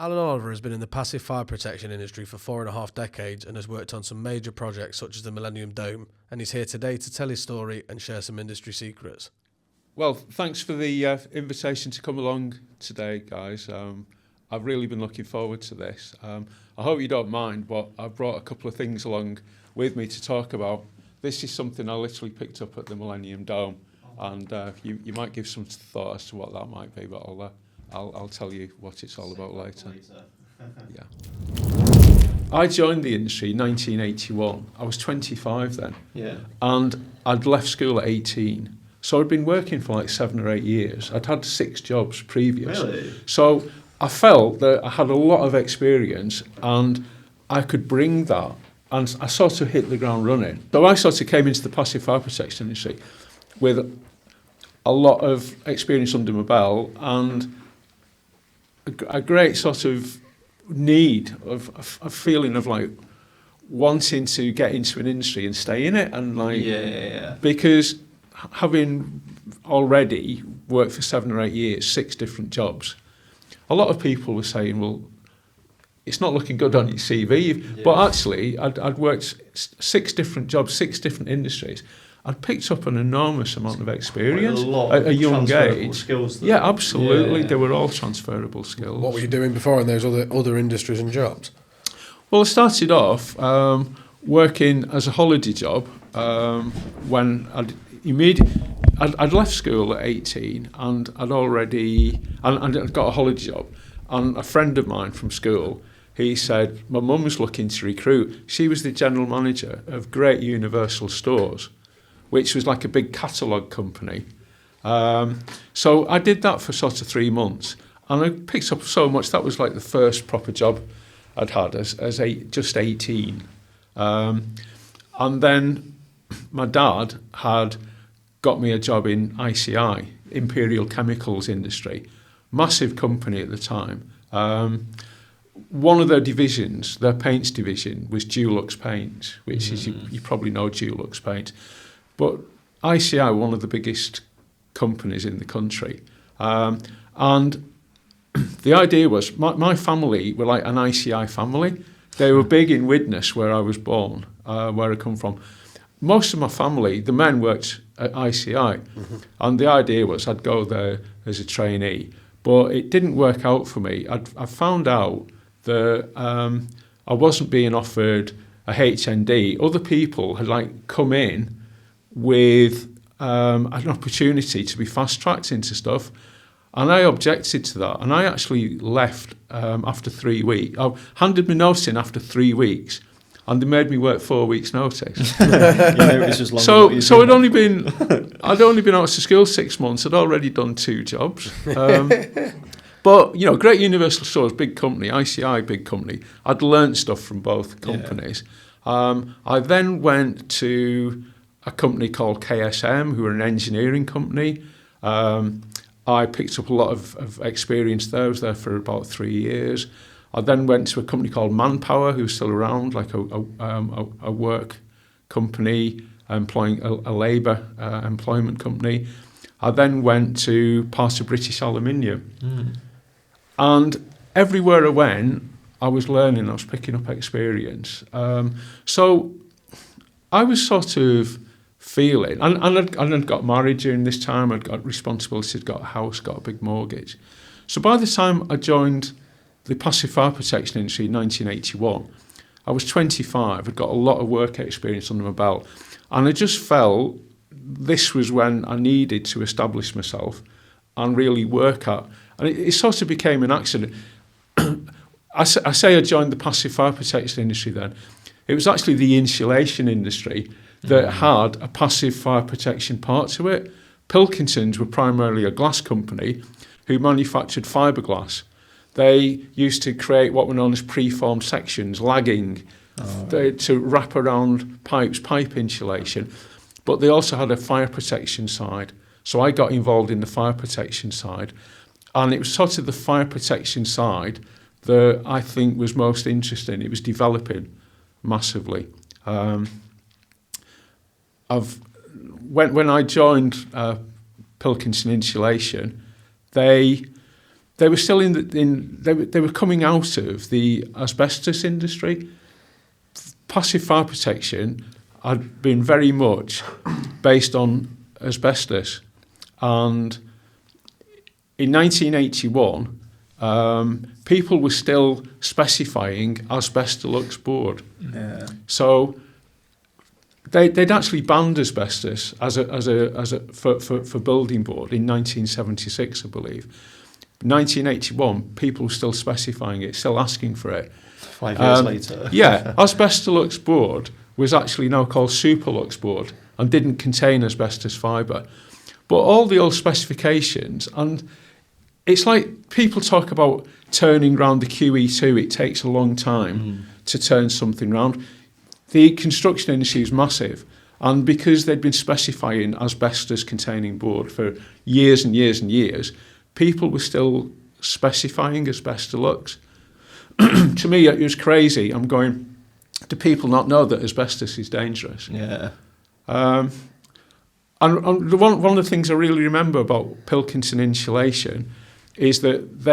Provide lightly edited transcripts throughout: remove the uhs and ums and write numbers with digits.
Alan Oliver has been in the passive fire protection industry for 4.5 decades and has worked on some major projects such as the Millennium Dome, and he's here today to tell his story and share some industry secrets. Well, thanks for the invitation to come along today, guys. I've really been looking forward to this. I hope you don't mind, but I've brought a couple of things along with me to talk about. This is something I literally picked up at the Millennium Dome, and you might give some thought as to what that might be, but I'll tell you what it's all about later. Yeah. I joined the industry in 1981. I was 25 then. Yeah. And I'd left school at 18. So I'd been working for like 7 or 8 years. I'd had 6 jobs previous. Really? So I felt that I had a lot of experience and I could bring that, and I sort of hit the ground running. So I sort of came into the passive fire protection industry with a lot of experience under my belt and a great sort of need of a feeling of like wanting to get into an industry and stay in it, and like because having already worked for 7 or 8 years, 6 different jobs, a lot of people were saying, well, it's not looking good on your CV, but actually I'd worked 6 different jobs, 6 different industries. I'd picked up an enormous amount of experience at a young age. Skills, yeah, absolutely. They were all transferable skills. What were you doing before in those other industries and jobs? Well, I started off working as a holiday job when I'd left school at 18 and I'd got a holiday job. And a friend of mine from school, he said, my mum was looking to recruit. She was the general manager of Great Universal Stores, which was like a big catalogue company. So I did that for sort of 3 months, and I picked up so much. That was like the first proper job I'd had as just 18. And then my dad had got me a job in ICI, Imperial Chemicals Industry, massive company at the time. One of their divisions, their paints division, was Dulux Paints, which is, you probably know Dulux Paints. But ICI, one of the biggest companies in the country. And the idea was, my family were like an ICI family. They were big in Widnes, where I was born, where I come from. Most of my family, the men worked at ICI. And the idea was I'd go there as a trainee. But it didn't work out for me. I found out that I wasn't being offered a HND. Other people had like come in with an opportunity to be fast-tracked into stuff, and I objected to that, and I actually left after 3 weeks. I handed my notice in after 3 weeks, and they made me work 4 weeks' notice. So I'd only been out of school 6 months. I'd already done 2 jobs. But, you know, Great Universal Stores, big company, ICI, big company. I'd learnt stuff from both companies. I then went to a company called KSM, who are an engineering company. I picked up a lot of experience there. I was there for about 3 years. I then went to a company called Manpower, who's still around, like a work company employing a labour employment company. I then went to part of British Aluminium. And everywhere I went, I was learning, I was picking up experience. So I was sort of feeling, and I'd got married during this time, I'd got responsibilities, I'd got a house, got a big mortgage. So by the time I joined the passive fire protection industry in 1981, I was 25, I'd got a lot of work experience under my belt, and I just felt this was when I needed to establish myself and really work at, and it sort of became an accident. I say I joined the passive fire protection industry then. It was actually the insulation industry that had a passive fire protection part to it. Pilkingtons were primarily a glass company who manufactured fiberglass. They used to create what were known as preformed sections, lagging, to wrap around pipes, pipe insulation. But they also had a fire protection side. So I got involved in the fire protection side. And it was sort of the fire protection side that I think was most interesting. It was developing massively. When I joined Pilkington Insulation, they they were still they were coming out of the asbestos industry. Passive fire protection had been very much based on asbestos, and in 1981, people were still specifying Asbestolux board. Yeah. So they'd actually banned asbestos for building board in 1976, I believe. 1981, people were still specifying it, still asking for it. 5 years later. Yeah, Asbestolux board was actually now called Superlux board and didn't contain asbestos fibre. But all the old specifications, and it's like people talk about turning round the QE2, it takes a long time to turn something round. The construction industry is massive, and because they'd been specifying asbestos containing board for years and years and years, people were still specifying Asbestolux. To me, it was crazy. I'm going, do people not know that asbestos is dangerous? Yeah. And one of the things I really remember about Pilkington Insulation is that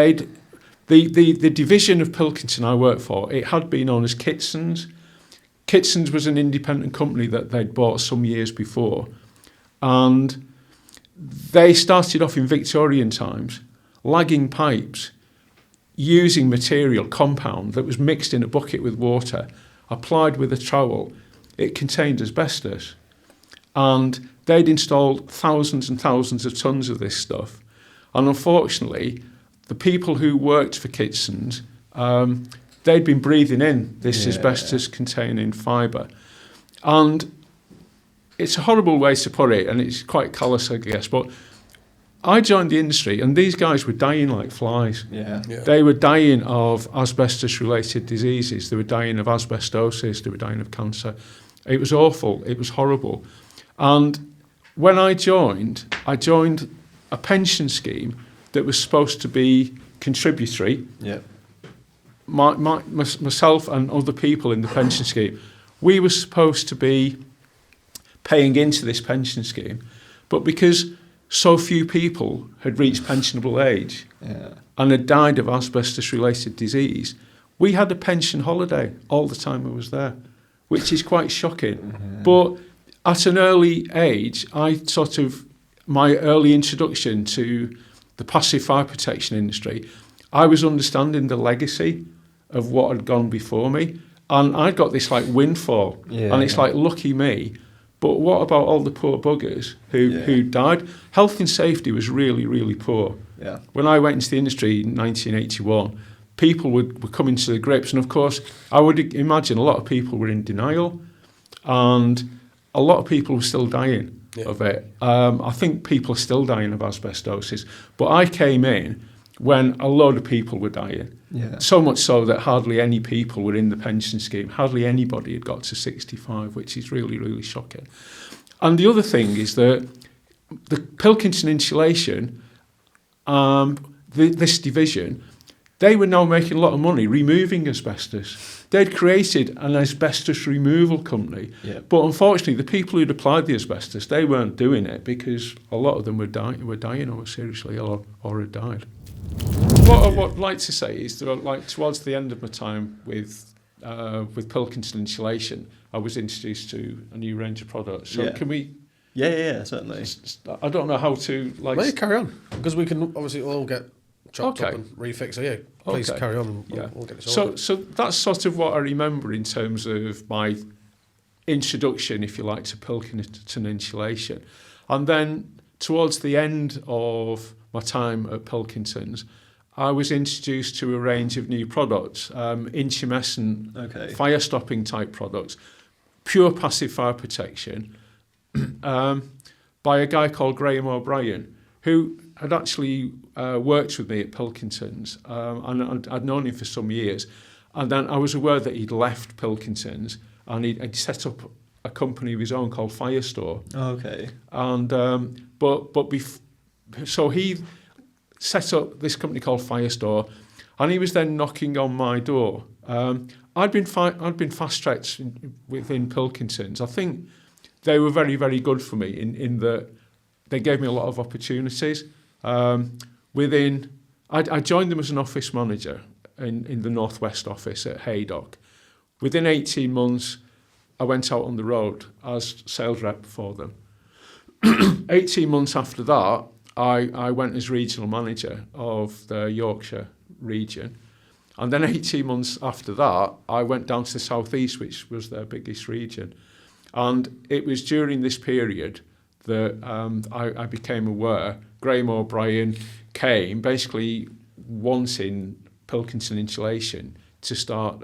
the division of Pilkington I worked for, it had been known as Kitson's. Kitson's was an independent company that they'd bought some years before, and they started off in Victorian times, lagging pipes, using material, compound, that was mixed in a bucket with water, applied with a trowel. It contained asbestos. And they'd installed thousands and thousands of tons of this stuff. And unfortunately, the people who worked for Kitson's, they'd been breathing in this asbestos-containing fibre. And it's a horrible way to put it, and it's quite callous, I guess, but I joined the industry, and these guys were dying like flies. Yeah. They were dying of asbestos-related diseases. They were dying of asbestosis. They were dying of cancer. It was awful. It was horrible. And when I joined a pension scheme that was supposed to be contributory. Yeah. Myself and other people in the pension scheme, we were supposed to be paying into this pension scheme, but because so few people had reached pensionable age and had died of asbestos-related disease, we had a pension holiday all the time I was there, which is quite shocking. Mm-hmm. But at an early age, my early introduction to the passive fire protection industry, I was understanding the legacy of what had gone before me, and I got this like windfall, and it's like, lucky me. But what about all the poor buggers who died? Health and safety was really, really poor. Yeah. When I went into the industry in 1981, people were coming to the grips, and of course, I would imagine a lot of people were in denial, and a lot of people were still dying of it. I think people are still dying of asbestosis, but I came in when a load of people were dying. Yeah. So much so that hardly any people were in the pension scheme. Hardly anybody had got to 65, which is really, really shocking. And the other thing is that the Pilkington Insulation, this division, they were now making a lot of money removing asbestos. They'd created an asbestos removal company. Yeah. But unfortunately, the people who'd applied the asbestos, they weren't doing it because a lot of them were dying or were seriously ill or had died. What I'd like to say is that, like, towards the end of my time with Pilkington Insulation, I was introduced to a new range of products. So can we? Yeah, certainly. I don't know how to like. Well, carry on, because we can obviously all get chopped up and refixed. So yeah, please carry on. And we'll get this sorted. So that's sort of what I remember in terms of my introduction, if you like, to Pilkington Insulation, and then towards the end of my time at Pilkington's, I was introduced to a range of new products, incandescent fire stopping type products, pure passive fire protection, by a guy called Graham O'Brien, who had actually worked with me at Pilkington's, and I'd known him for some years. And then I was aware that he'd left Pilkington's and he'd set up a company of his own called Firestore. Okay. And so he set up this company called Firestore, and he was then knocking on my door. I'd been fast-tracked within Pilkington's. I think they were very, very good for me in that they gave me a lot of opportunities. Within I joined them as an office manager in the Northwest office at Haydock. Within 18 months, I went out on the road as sales rep for them. 18 months after that, I went as regional manager of the Yorkshire region. And then 18 months after that, I went down to the southeast, which was their biggest region. And it was during this period that I became aware Graham O'Brien came basically wanting Pilkington Insulation to start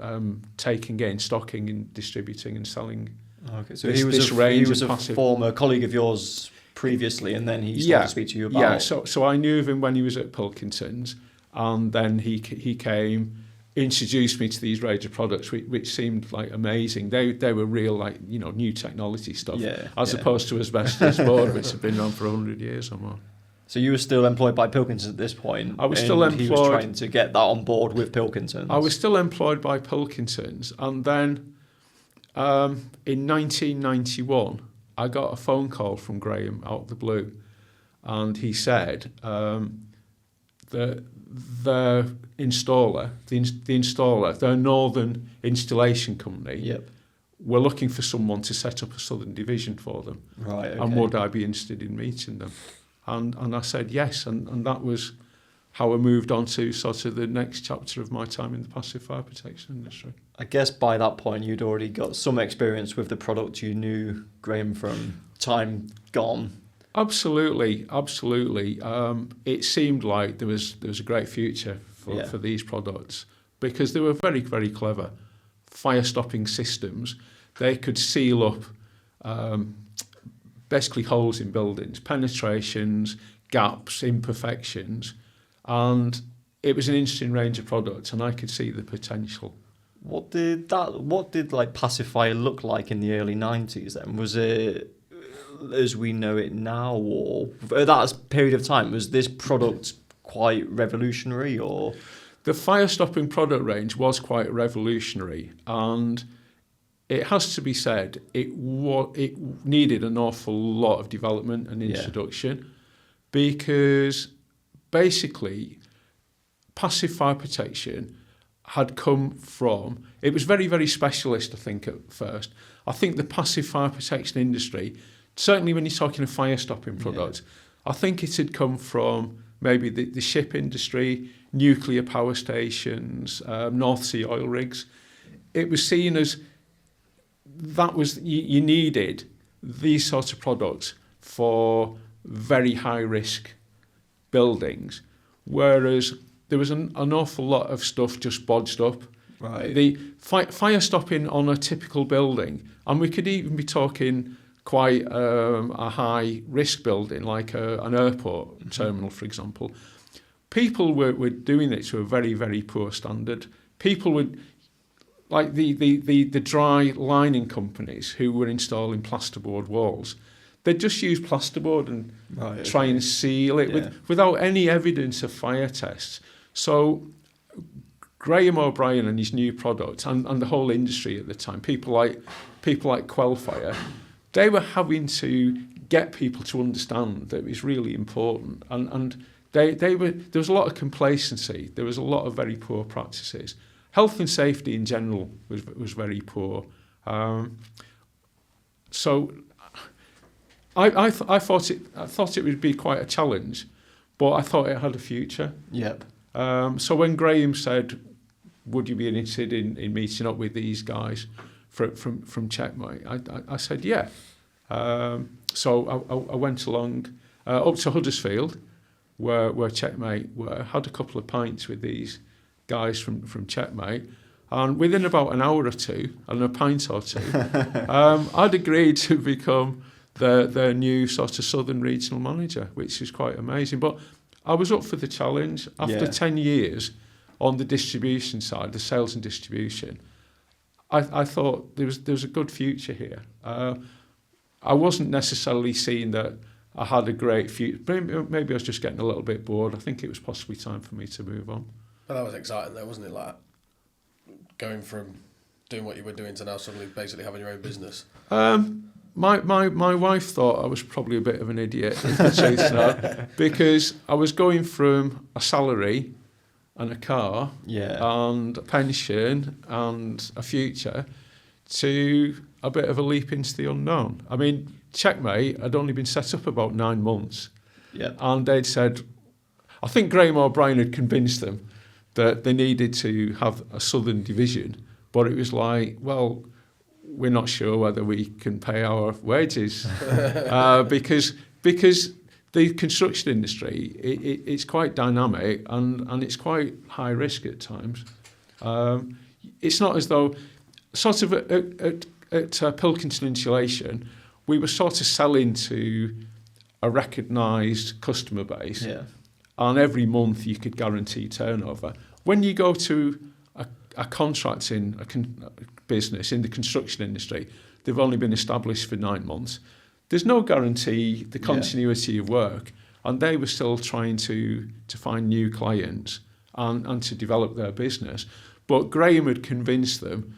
taking in, stocking and distributing and selling. Okay, so he was a former colleague of yours previously, and then he started to speak to you about... Yeah, so I knew of him when he was at Pilkington's, and then he came, introduced me to these range of products, which seemed like amazing. They were real, like, you know, new technology stuff, as opposed to asbestos board, which had been around for 100 years or more. So you were still employed by Pilkington at this point? I was still employed. He was trying to get that on board with Pilkington. I was still employed by Pilkington's, and then in 1991, I got a phone call from Graham out of the blue, and he said the installer, their northern installation company, were looking for someone to set up a southern division for them. Right. Okay. And would I be interested in meeting them? And I said yes, and that was how I moved on to sort of the next chapter of my time in the passive fire protection industry. I guess by that point you'd already got some experience with the product. You knew Graham from time gone. Absolutely. It seemed like there was a great future for these products because they were very, very clever. Fire stopping systems. They could seal up basically holes in buildings, penetrations, gaps, imperfections, and it was an interesting range of products, and I could see the potential. What did like passive fire look like in the early 90s then? Was it as we know it now, or at that period of time, was this product quite revolutionary? Or the fire stopping product range was quite revolutionary, and it has to be said it needed an awful lot of development and introduction because basically passive fire protection had come from, it was very, very specialist, I think, at first. I think the passive fire protection industry, certainly when you're talking of fire stopping products, I think it had come from maybe the ship industry, nuclear power stations, North Sea oil rigs. It was seen as that was, you needed these sorts of products for very high risk buildings, whereas there was an awful lot of stuff just bodged up. Right. The fire stopping on a typical building, and we could even be talking quite a high risk building like an airport terminal, for example. People were doing it to a very, very poor standard. People would, like the dry lining companies who were installing plasterboard walls, they'd just use plasterboard and try and seal it without any evidence of fire tests. So Graham O'Brien and his new product and the whole industry at the time, people like Quellfire, they were having to get people to understand that it was really important. And there was a lot of complacency. There was a lot of very poor practices. Health and safety in general was very poor. So I thought it would be quite a challenge, but I thought it had a future. Yep. So when Graham said, "Would you be interested in meeting up with these guys from Checkmate?" I said, "Yeah." So I went along up to Huddersfield, where Checkmate were. Had a couple of pints with these guys from Checkmate, and within about an hour or two and a pint or two, I'd agreed to become their new sort of southern regional manager, which is quite amazing. But I was up for the challenge. After 10 years on the distribution side, the sales and distribution, I thought there was a good future here. I wasn't necessarily seeing that I had a great future. Maybe I was just getting a little bit bored. I think it was possibly time for me to move on. But that was exciting though, wasn't it? Like going from doing what you were doing to now suddenly basically having your own business. My wife thought I was probably a bit of an idiot, if the truth's known, because I was going from a salary and a car and a pension and a future to a bit of a leap into the unknown. I mean, Checkmate had only been set up about 9 months. Yeah. And they'd said, I think Graham O'Brien had convinced them that they needed to have a southern division, but it was like, well, we're not sure whether we can pay our wages because the construction industry, it's quite dynamic and it's quite high risk at times. It's not as though, sort of at Pilkington Insulation, we were sort of selling to a recognised customer base, and every month you could guarantee turnover. When you go to a contracting business in the construction industry, they've only been established for 9 months. There's no guarantee the continuity of work, and they were still trying to find new clients and to develop their business. But Graham had convinced them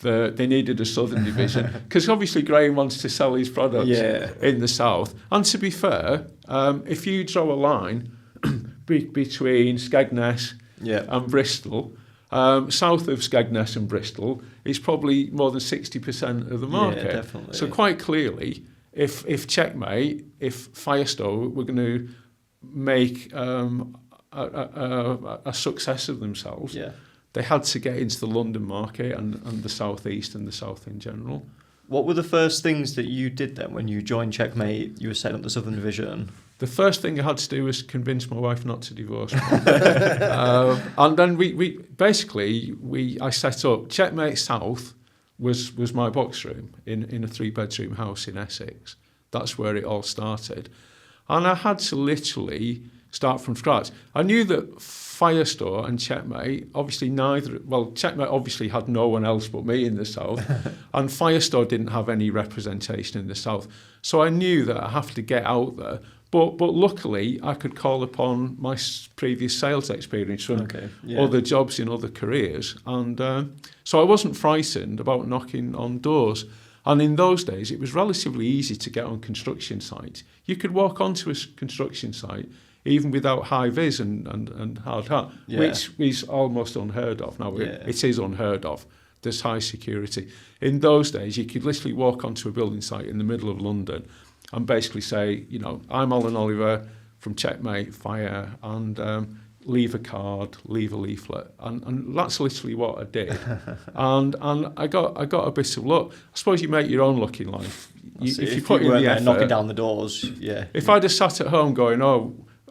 that they needed a southern division because obviously Graham wants to sell his products in the south. And to be fair, if you draw a line between Skegness and Bristol, south of Skegness and Bristol is probably more than 60% of the market. Yeah, definitely. So quite clearly, if Checkmate, if Firestore were going to make a success of themselves, they had to get into the London market and the southeast and the south in general. What were the first things that you did then when you joined Checkmate? You were setting up the Southern Division. The first thing I had to do was convince my wife not to divorce me. And then I set up Checkmate South was my box room in a 3-bedroom house in Essex. That's where it all started. And I had to literally start from scratch. I knew that Firestore and Checkmate, obviously Checkmate obviously had no one else but me in the south, and Firestore didn't have any representation in the south. So I knew that I have to get out there. But luckily, I could call upon my previous sales experience from other jobs in other careers. And so I wasn't frightened about knocking on doors. And in those days, it was relatively easy to get on construction sites. You could walk onto a construction site even without high vis and hard hat, which is almost unheard of. Now, it is unheard of. There's high security. In those days, you could literally walk onto a building site in the middle of London and basically say, I'm Alan Oliver from Checkmate Fire, and leave a card, leave a leaflet. And that's literally what I did. and I got a bit of luck. I suppose you make your own luck in life. If you put in the effort, knocking down the doors, If I'd have sat at home going,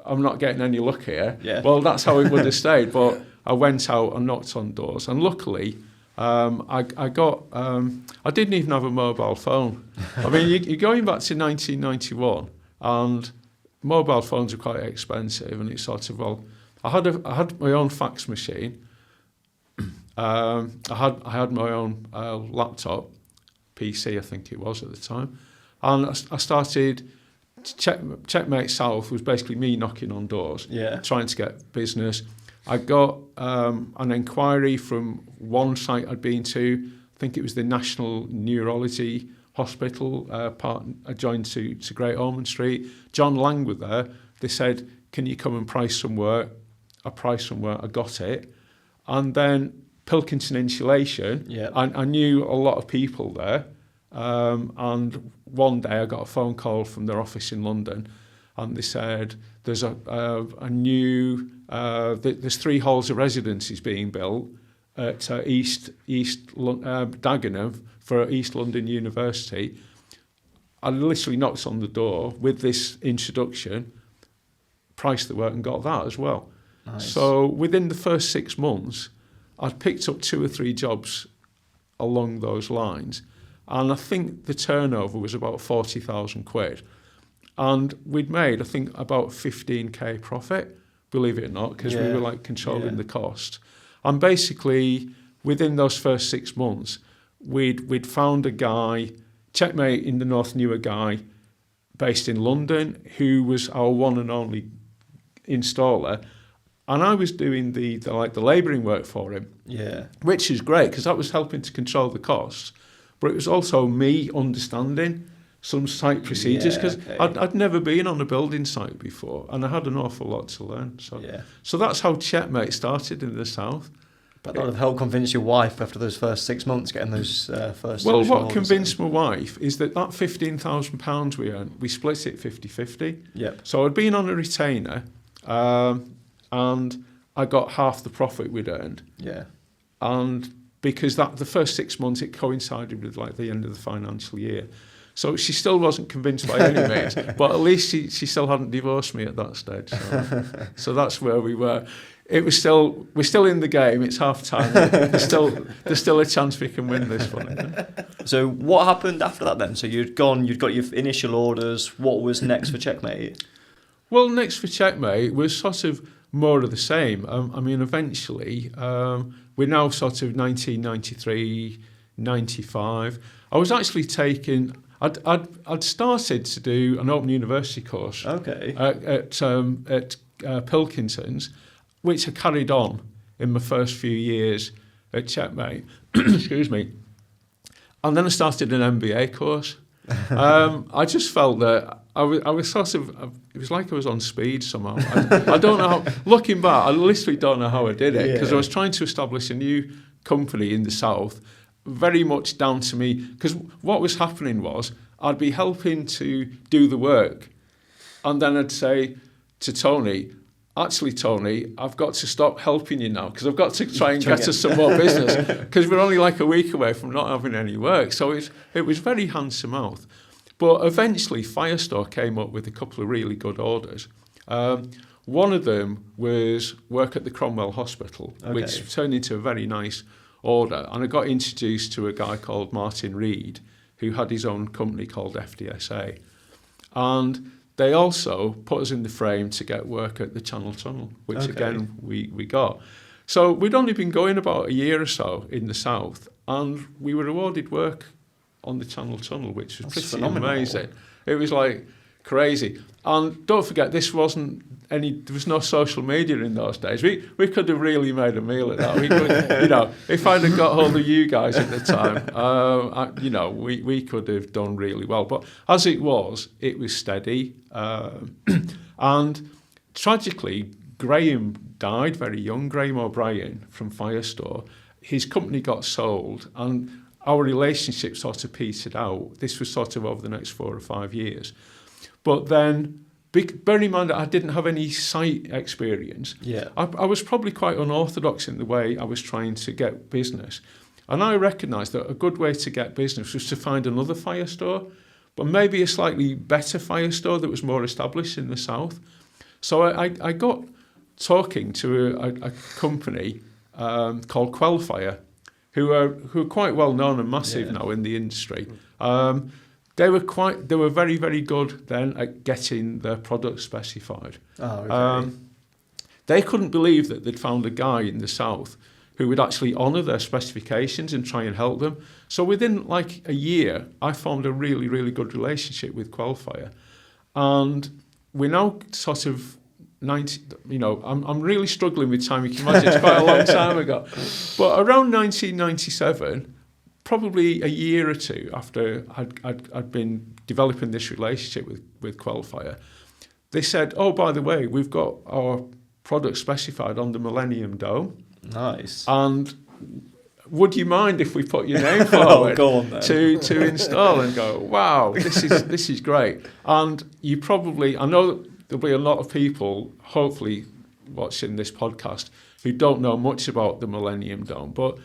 I'm not getting any luck here, well, that's how it would have stayed. But I went out and knocked on doors. And luckily, I didn't even have a mobile phone. I mean, you're going back to 1991, and mobile phones are quite expensive, and it's sort of, I had my own fax machine. I had my own laptop, PC, I think it was at the time, and I started. Checkmate South was basically me knocking on doors, trying to get business. I got an inquiry from one site I'd been to. I think it was the National Neurology Hospital, adjoined to Great Ormond Street. John Lang was there. They said, can you come and price some work? I priced some work, I got it. And then Pilkington Insulation, I knew a lot of people there. And one day I got a phone call from their office in London, and they said there's a new there's 3 halls of residences being built at East Dagenham for East London University. I literally knocked on the door with this introduction, priced the work, and got that as well. Nice. So within the first 6 months, I'd picked up 2 or 3 jobs along those lines. And I think the turnover was about 40,000 quid. And we'd made, I think, about 15k profit, believe it or not, because we were controlling the cost. And basically, within those first 6 months, we'd found a guy, Checkmate in the North knew a guy based in London who was our one and only installer. And I was doing the labouring work for him, which is great because that was helping to control the costs. But it was also me understanding some site procedures, because okay. I'd never been on a building site before, and I had an awful lot to learn. So that's how Checkmate started in the south. But that would have helped convince your wife after those first 6 months getting those first. Well, what convinced my wife is that £15,000 we earned, we split it 50-50. Yep. So I'd been on a retainer, and I got half the profit we'd earned. Yeah. And because the first 6 months, it coincided with like the end of the financial year. So she still wasn't convinced by any means, but at least she still hadn't divorced me at that stage. So that's where we were. We're still in the game. It's half time. There's still a chance we can win this one. So what happened after that then? So you'd got your initial orders. What was next for Checkmate? Well, next for Checkmate was sort of more of the same. I mean, eventually, we're now sort of 1993, 95. I was actually taking. I'd started to do an Open University course. Okay. At Pilkinson's, which I carried on in my first few years at Checkmate. Excuse me. And then I started an MBA course. I just felt that I was sort of, it was like I was on speed somehow. I don't know how, looking back, I literally don't know how I did it, because I was trying to establish a new company in the south, very much down to me, because what was happening was I'd be helping to do the work, and then I'd say to Tony, actually, Tony, I've got to stop helping you now because I've got to try and get us some more business, because we're only like a week away from not having any work. So it was very hand to mouth. But eventually, Firestore came up with a couple of really good orders. One of them was work at the Cromwell Hospital, which turned into a very nice order. And I got introduced to a guy called Martin Reed, who had his own company called FDSA. And they also put us in the frame to get work at the Channel Tunnel, which again we got. So we'd only been going about a year or so in the south, and we were awarded work on the Channel Tunnel, which was pretty amazing. It was like crazy. And don't forget, there was no social media in those days. We could have really made a meal at that. We could, if I'd have got hold of you guys at the time, we could have done really well. But as it was steady. And tragically, Graham died very young, Graham O'Brien from Firestore. His company got sold, and our relationship sort of petered out. This was sort of over the next 4 or 5 years. But then, bearing in mind that I didn't have any site experience, I was probably quite unorthodox in the way I was trying to get business. And I recognised that a good way to get business was to find another Firestore, but maybe a slightly better Firestore that was more established in the south. So I got talking to a company called Quellfire, who are quite well known and massive now in the industry. They were very, very good then at getting their products specified. Oh, okay. They couldn't believe that they'd found a guy in the south who would actually honour their specifications and try and help them. So within like a year, I formed a really, really good relationship with Quellfire. And we're now sort of 90, I'm really struggling with time. You can imagine it's quite a long time ago. But around 1997, probably a year or two after I'd been developing this relationship with Quellfire, they said, oh, by the way, we've got our product specified on the Millennium Dome. Nice. And would you mind if we put your name forward go on then. to install? And go, wow, this is great. And I know there'll be a lot of people, hopefully, watching this podcast who don't know much about the Millennium Dome, but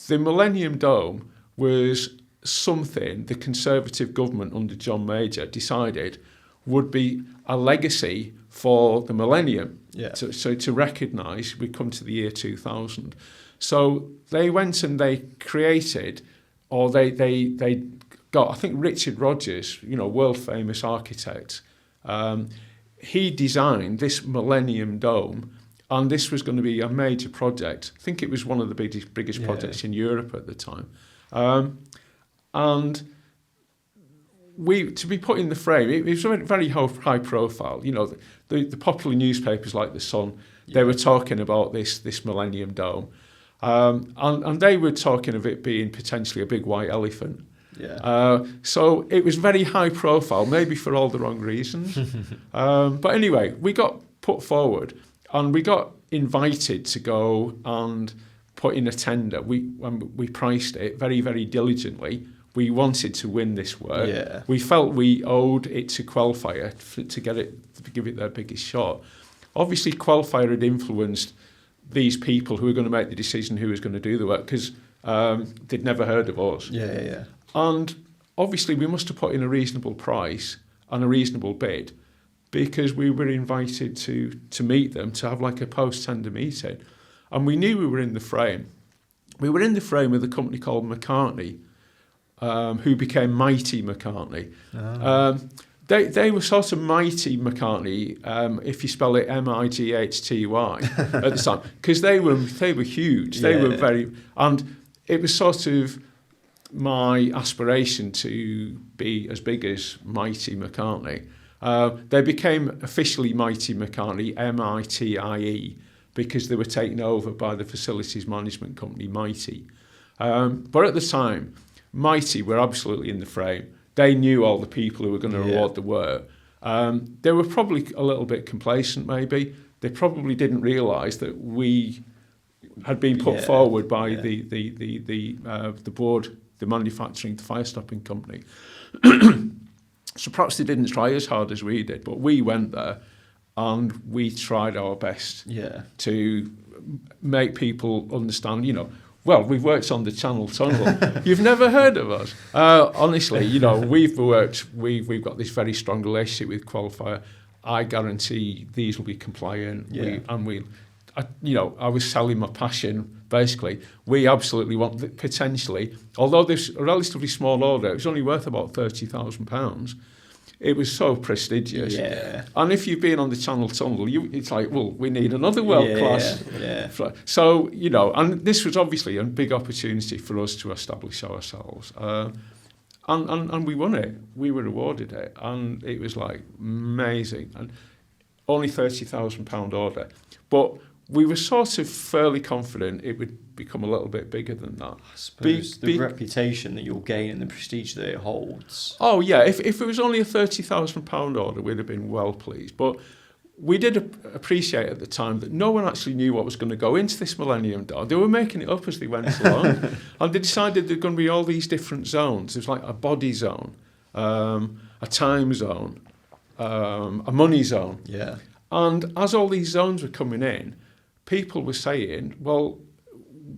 the Millennium Dome was something the Conservative government under John Major decided would be a legacy for the millennium. Yeah. So to recognise we come to the year 2000. So they went and they created, or they got, I think Richard Rogers, world famous architect, he designed this Millennium Dome, and this was going to be a major project. I think it was one of the biggest projects in Europe at the time. And to be put in the frame, it was very high profile. The popular newspapers like The Sun, they were talking about this Millennium Dome. And they were talking of it being potentially a big white elephant. Yeah. So it was very high profile, maybe for all the wrong reasons. But anyway, we got put forward and we got invited to go and put in a tender. When we priced it very, very diligently. We wanted to win this work. Yeah. We felt we owed it to Qualifier to give it their biggest shot. Obviously, Qualifier had influenced these people who were going to make the decision who was going to do the work because they'd never heard of us. Yeah. And obviously, we must have put in a reasonable price and a reasonable bid because we were invited to meet them, to have like a post-tender meeting. And we knew we were in the frame. We were in the frame with a company called McCartney, who became Mighty McCartney. They were sort of Mighty McCartney, if you spell it Mighty at the time, because they were huge. They were very, and it was sort of my aspiration to be as big as Mighty McCartney. They became officially Mighty McCartney, MITIE, because they were taken over by the facilities management company Mighty. But at the time, Mighty were absolutely in the frame. They knew all the people who were going to award the work. They were probably a little bit complacent, maybe. They probably didn't realise that we had been put forward by the board, the manufacturing, the fire stopping company. So perhaps they didn't try as hard as we did, but we went there and we tried our best to make people understand, well, we've worked on the Channel Tunnel. You've never heard of us. Honestly, we've got this very strong relationship with Qualifier. I guarantee these will be compliant. I was selling my passion, basically. We absolutely want, potentially, although this a relatively small order, it was only worth about £30,000. It was so prestigious. Yeah. And if you've been on the Channel Tunnel, it's like, well, we need another world-class. Yeah. So, and this was obviously a big opportunity for us to establish ourselves. And we won it. We were awarded it. And it was like amazing. And only £30,000 order. But we were sort of fairly confident it would become a little bit bigger than that. I suppose the reputation that you'll gain and the prestige that it holds. Oh, yeah. If it was only a £30,000 order, we'd have been well pleased. But we did appreciate at the time that no one actually knew what was going to go into this Millennium Dome. They were making it up as they went along. And they decided there were going to be all these different zones. There's like a body zone, a time zone, a money zone. Yeah. And as all these zones were coming in, people were saying, well,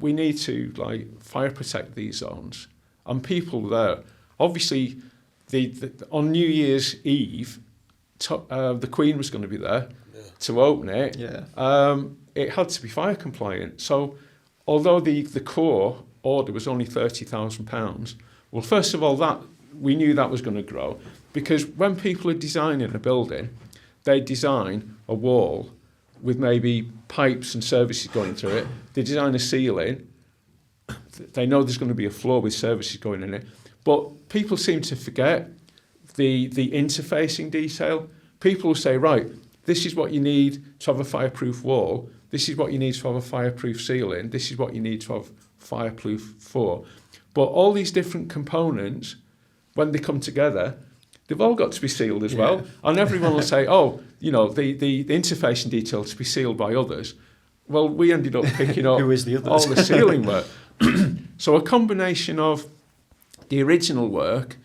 we need to fire protect these zones. And people there, obviously, on New Year's Eve, the Queen was going to be there to open it. Yeah. It had to be fire compliant. So, although the core order was only £30,000, well, first of all, we knew that was going to grow, because when people are designing a building, they design a wall with maybe pipes and services going through it. They design a ceiling. They know there's going to be a floor with services going in it. But people seem to forget the interfacing detail. People will say, right, this is what you need to have a fireproof wall. This is what you need to have a fireproof ceiling. This is what you need to have fireproof for. But all these different components, when they come together, they've all got to be sealed as well. And everyone will say, oh, the interfacing detail to be sealed by others. Well, we ended up picking up Who is the others? all the sealing work. So a combination of the original work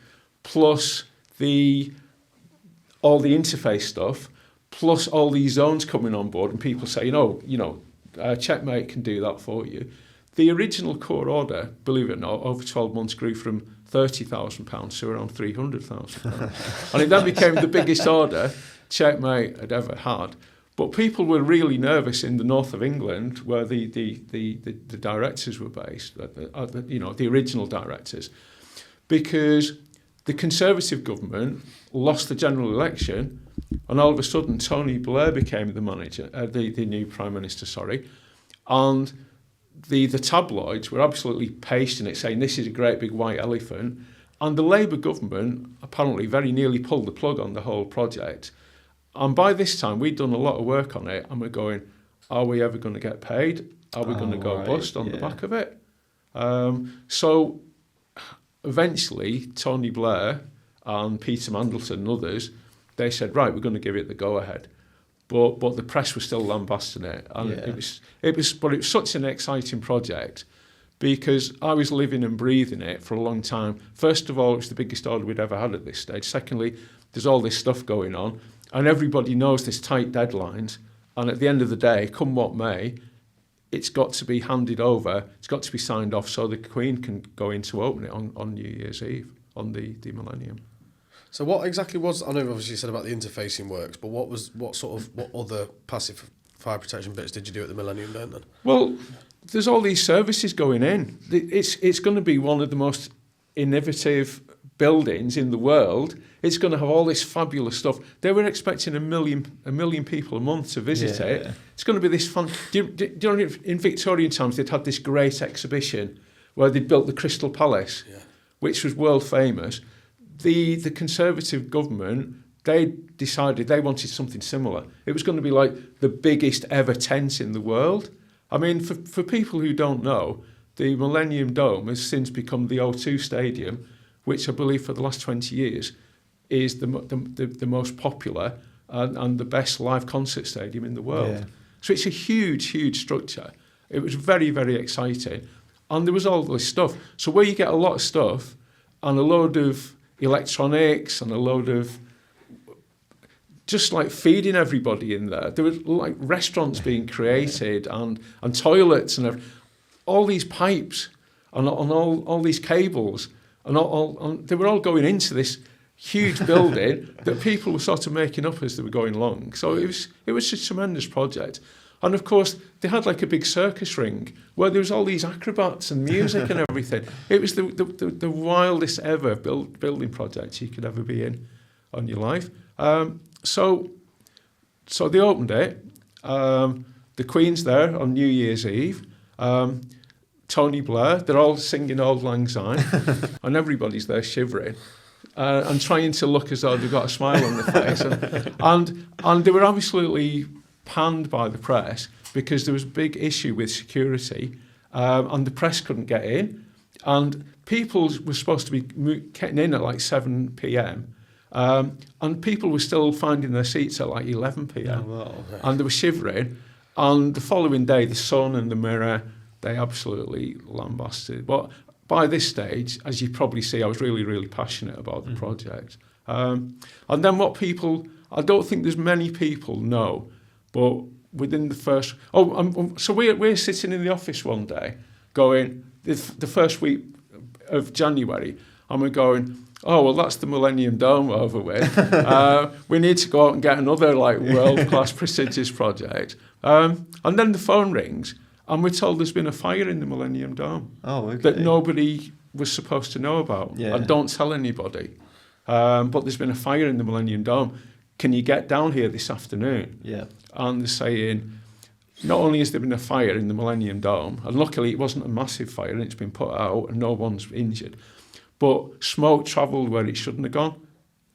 plus all the interface stuff, plus all these zones coming on board, and people saying, Checkmate can do that for you. The original core order, believe it or not, over 12 months grew from £30,000 to around £300,000. And it then became the biggest order Checkmate had ever had. But people were really nervous in the north of England, where the directors were based, the original directors, because the Conservative government lost the general election, and all of a sudden Tony Blair became the new Prime Minister, and the tabloids were absolutely pasting it, saying this is a great big white elephant, and the Labour government apparently very nearly pulled the plug on the whole project. And by this time, we'd done a lot of work on it, and we're going, are we ever going to get paid? Are we going to go bust on the back of it? So eventually, Tony Blair and Peter Mandelson and others, they said, right, we're going to give it the go-ahead. But the press was still lambasting it. And it was such an exciting project because I was living and breathing it for a long time. First of all, it was the biggest order we'd ever had at this stage. Secondly, there's all this stuff going on, and everybody knows there's tight deadlines. And at the end of the day, come what may, it's got to be handed over, it's got to be signed off so the Queen can go in to open it on New Year's Eve, on the Millennium. So what exactly was, I know obviously you said about the interfacing works, but what other passive fire protection bits did you do at the Millennium Dome then? Well, there's all these services going in. It's going to be one of the most innovative buildings in the world. It's going to have all this fabulous stuff. They were expecting a million people a month to visit it. Yeah. It's going to be this fun. Do you know, in Victorian times, they'd had this great exhibition where they'd built the Crystal Palace, which was world famous. The Conservative government, they decided they wanted something similar. It was going to be like the biggest ever tent in the world. I mean, for people who don't know, the Millennium Dome has since become the O2 Stadium, which I believe for the last 20 years is the most popular and the best live concert stadium in the world. Yeah. So it's a huge, huge structure. It was very, very exciting. And there was all this stuff. So where you get a lot of stuff and a load of electronics and a load of just like feeding everybody in there. There were like restaurants being created and toilets and all these pipes and all these cables and they were all going into this huge building that people were sort of making up as they were going along. So it was a tremendous project. And of course, they had like a big circus ring where there was all these acrobats and music and everything. It was the wildest ever building project you could ever be in on your life. So they opened it. The Queen's there on New Year's Eve. Tony Blair, they're all singing Auld Lang Syne, and everybody's there shivering and trying to look as though they've got a smile on their face. And they were absolutely panned by the press because there was a big issue with security, and the press couldn't get in. And people were supposed to be getting in at like 7 p.m. And people were still finding their seats at like 11 p.m. Oh, wow. And they were shivering. And the following day, the Sun and the Mirror, they absolutely lambasted. But by this stage, as you probably see, I was really, really passionate about the project. And then what people, I don't think there's many people know, but within the first, so we're sitting in the office one day going, the first week of January, and we're going, oh, well, that's the Millennium Dome over with. We need to go out and get another like world-class prestigious project. And then the phone rings, and we're told there's been a fire in the Millennium Dome that nobody was supposed to know about. Yeah. And don't tell anybody. But there's been a fire in the Millennium Dome. Can you get down here this afternoon? Yeah. And they're saying, not only has there been a fire in the Millennium Dome, and luckily it wasn't a massive fire and it's been put out and no one's injured, but smoke travelled where it shouldn't have gone.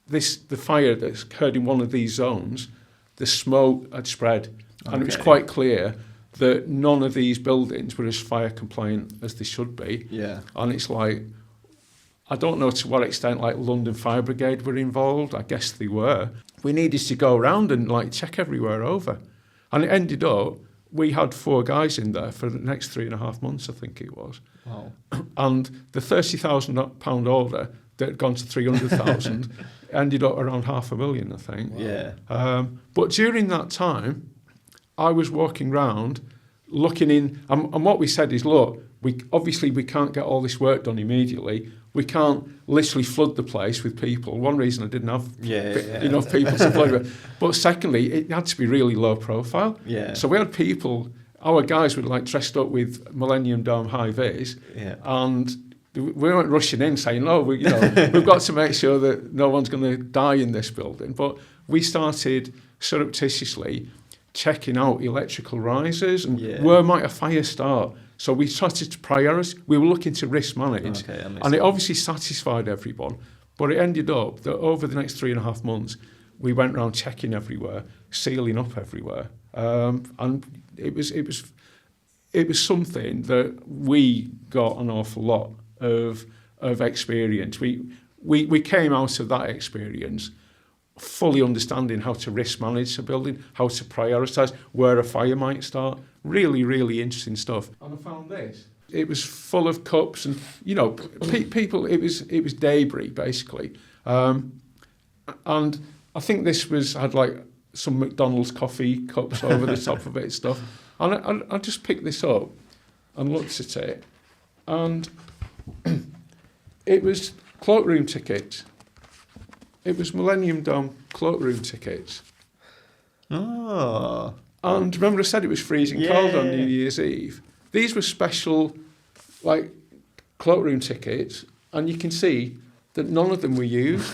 The fire that's occurred in one of these zones, the smoke had spread, and it was quite clear that none of these buildings were as fire compliant as they should be. Yeah. And it's like, I don't know to what extent like London Fire Brigade were involved. I guess they were. We needed to go around and like check everywhere over. And it ended up, we had 4 guys in there for the next 3.5 months, I think it was. Wow. And the £30,000 order that had gone to 300,000 ended up around £500,000, I think. Yeah. But during that time, I was walking round looking in, and what we said is, look, we can't get all this work done immediately. We can't literally flood the place with people. One reason I didn't have enough people to flood with. But secondly, it had to be really low profile. Yeah. So we had people, our guys were like dressed up with Millennium Dome high-vis, and we weren't rushing in saying, no, we've got to make sure that no one's going to die in this building. But we started surreptitiously checking out electrical risers and where might a fire start. So we started to prioritise. We were looking to risk manage, and it obviously satisfied everyone. But it ended up that over the next 3.5 months, we went around checking everywhere, sealing up everywhere, and it was something that we got an awful lot of of experience. We came out of that experience fully understanding how to risk manage a building, how to prioritise, where a fire might start. Really, really interesting stuff. And I found this. It was full of cups and, people, it was debris, basically. And I think this had like some McDonald's coffee cups over the top of it and stuff. And I just picked this up and looked at it. And it was cloakroom tickets. It was Millennium Dome cloakroom tickets. Oh. And remember I said it was freezing cold on New Year's Eve? These were special, like, cloakroom tickets, and you can see that none of them were used.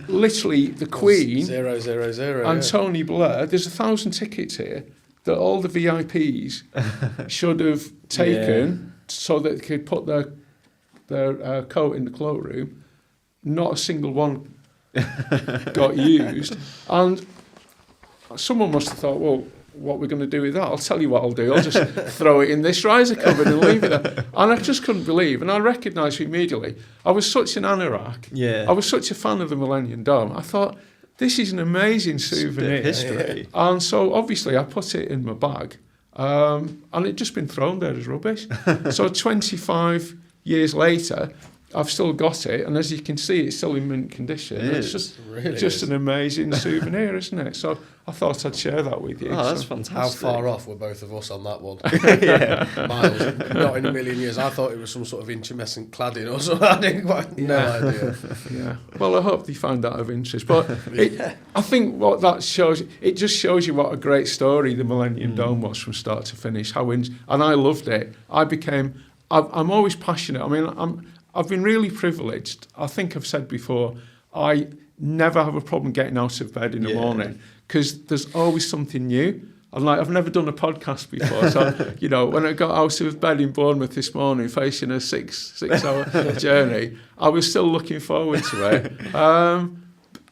Literally, the Queen 000 and Tony Blair, there's 1,000 tickets here that all the VIPs should have taken so that they could put their coat in the cloakroom. Not a single one got used. And someone must have thought, well, what we're going to do with that? I'll tell you what I'll do. I'll just throw it in this riser cupboard and leave it there. And I just couldn't believe, and I recognised immediately, I was such an anorak. Yeah. I was such a fan of the Millennium Dome. I thought, this is an amazing souvenir. History. And so obviously I put it in my bag, and it'd just been thrown there as rubbish. So 25 years later, I've still got it, and as you can see, it's still in mint condition. It's just an amazing souvenir, isn't it? So I thought I'd share that with you. Oh, that's So- fantastic. How far off were both of us on that one? Yeah. Miles, not in a million years. I thought it was some sort of incandescent cladding or something. I didn't quite, no idea. Yeah. Well, I hope you find that of interest. But I think what that shows, it just shows you what a great story the Millennium Dome was from start to finish. And I loved it. I'm always passionate. I mean, I've been really privileged. I think I've said before, I never have a problem getting out of bed in the morning because there's always something new. And like, I've never done a podcast before. So, when I got out of bed in Bournemouth this morning facing a six-hour journey, I was still looking forward to it.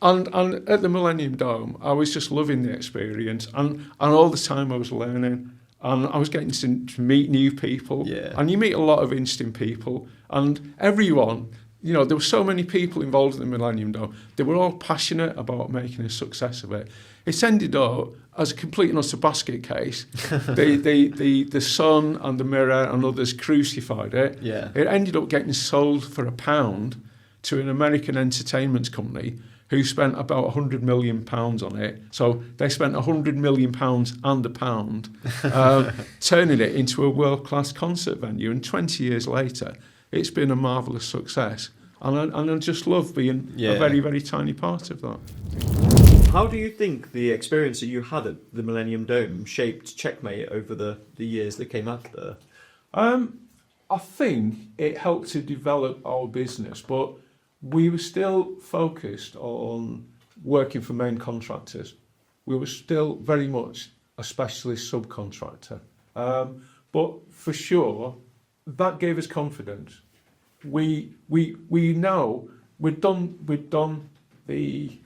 And at the Millennium Dome, I was just loving the experience. And all the time I was learning. And I was getting to meet new people. Yeah. And you meet a lot of interesting people. And everyone, there were so many people involved in the Millennium Dome. They were all passionate about making a success of it. It's ended up as a complete and utter basket case. The Sun and the Mirror and others crucified it. Yeah. It ended up getting sold for £1 to an American entertainment company who spent about £100 million on it. So they spent £100 million and £1, turning it into a world-class concert venue. And 20 years later, it's been a marvellous success. And I just love being a very, very tiny part of that. How do you think the experience that you had at the Millennium Dome shaped Checkmate over the years that came after? I think it helped to develop our business, but we were still focused on working for main contractors. We were still very much a specialist subcontractor. But for sure, that gave us confidence. We know we'd done the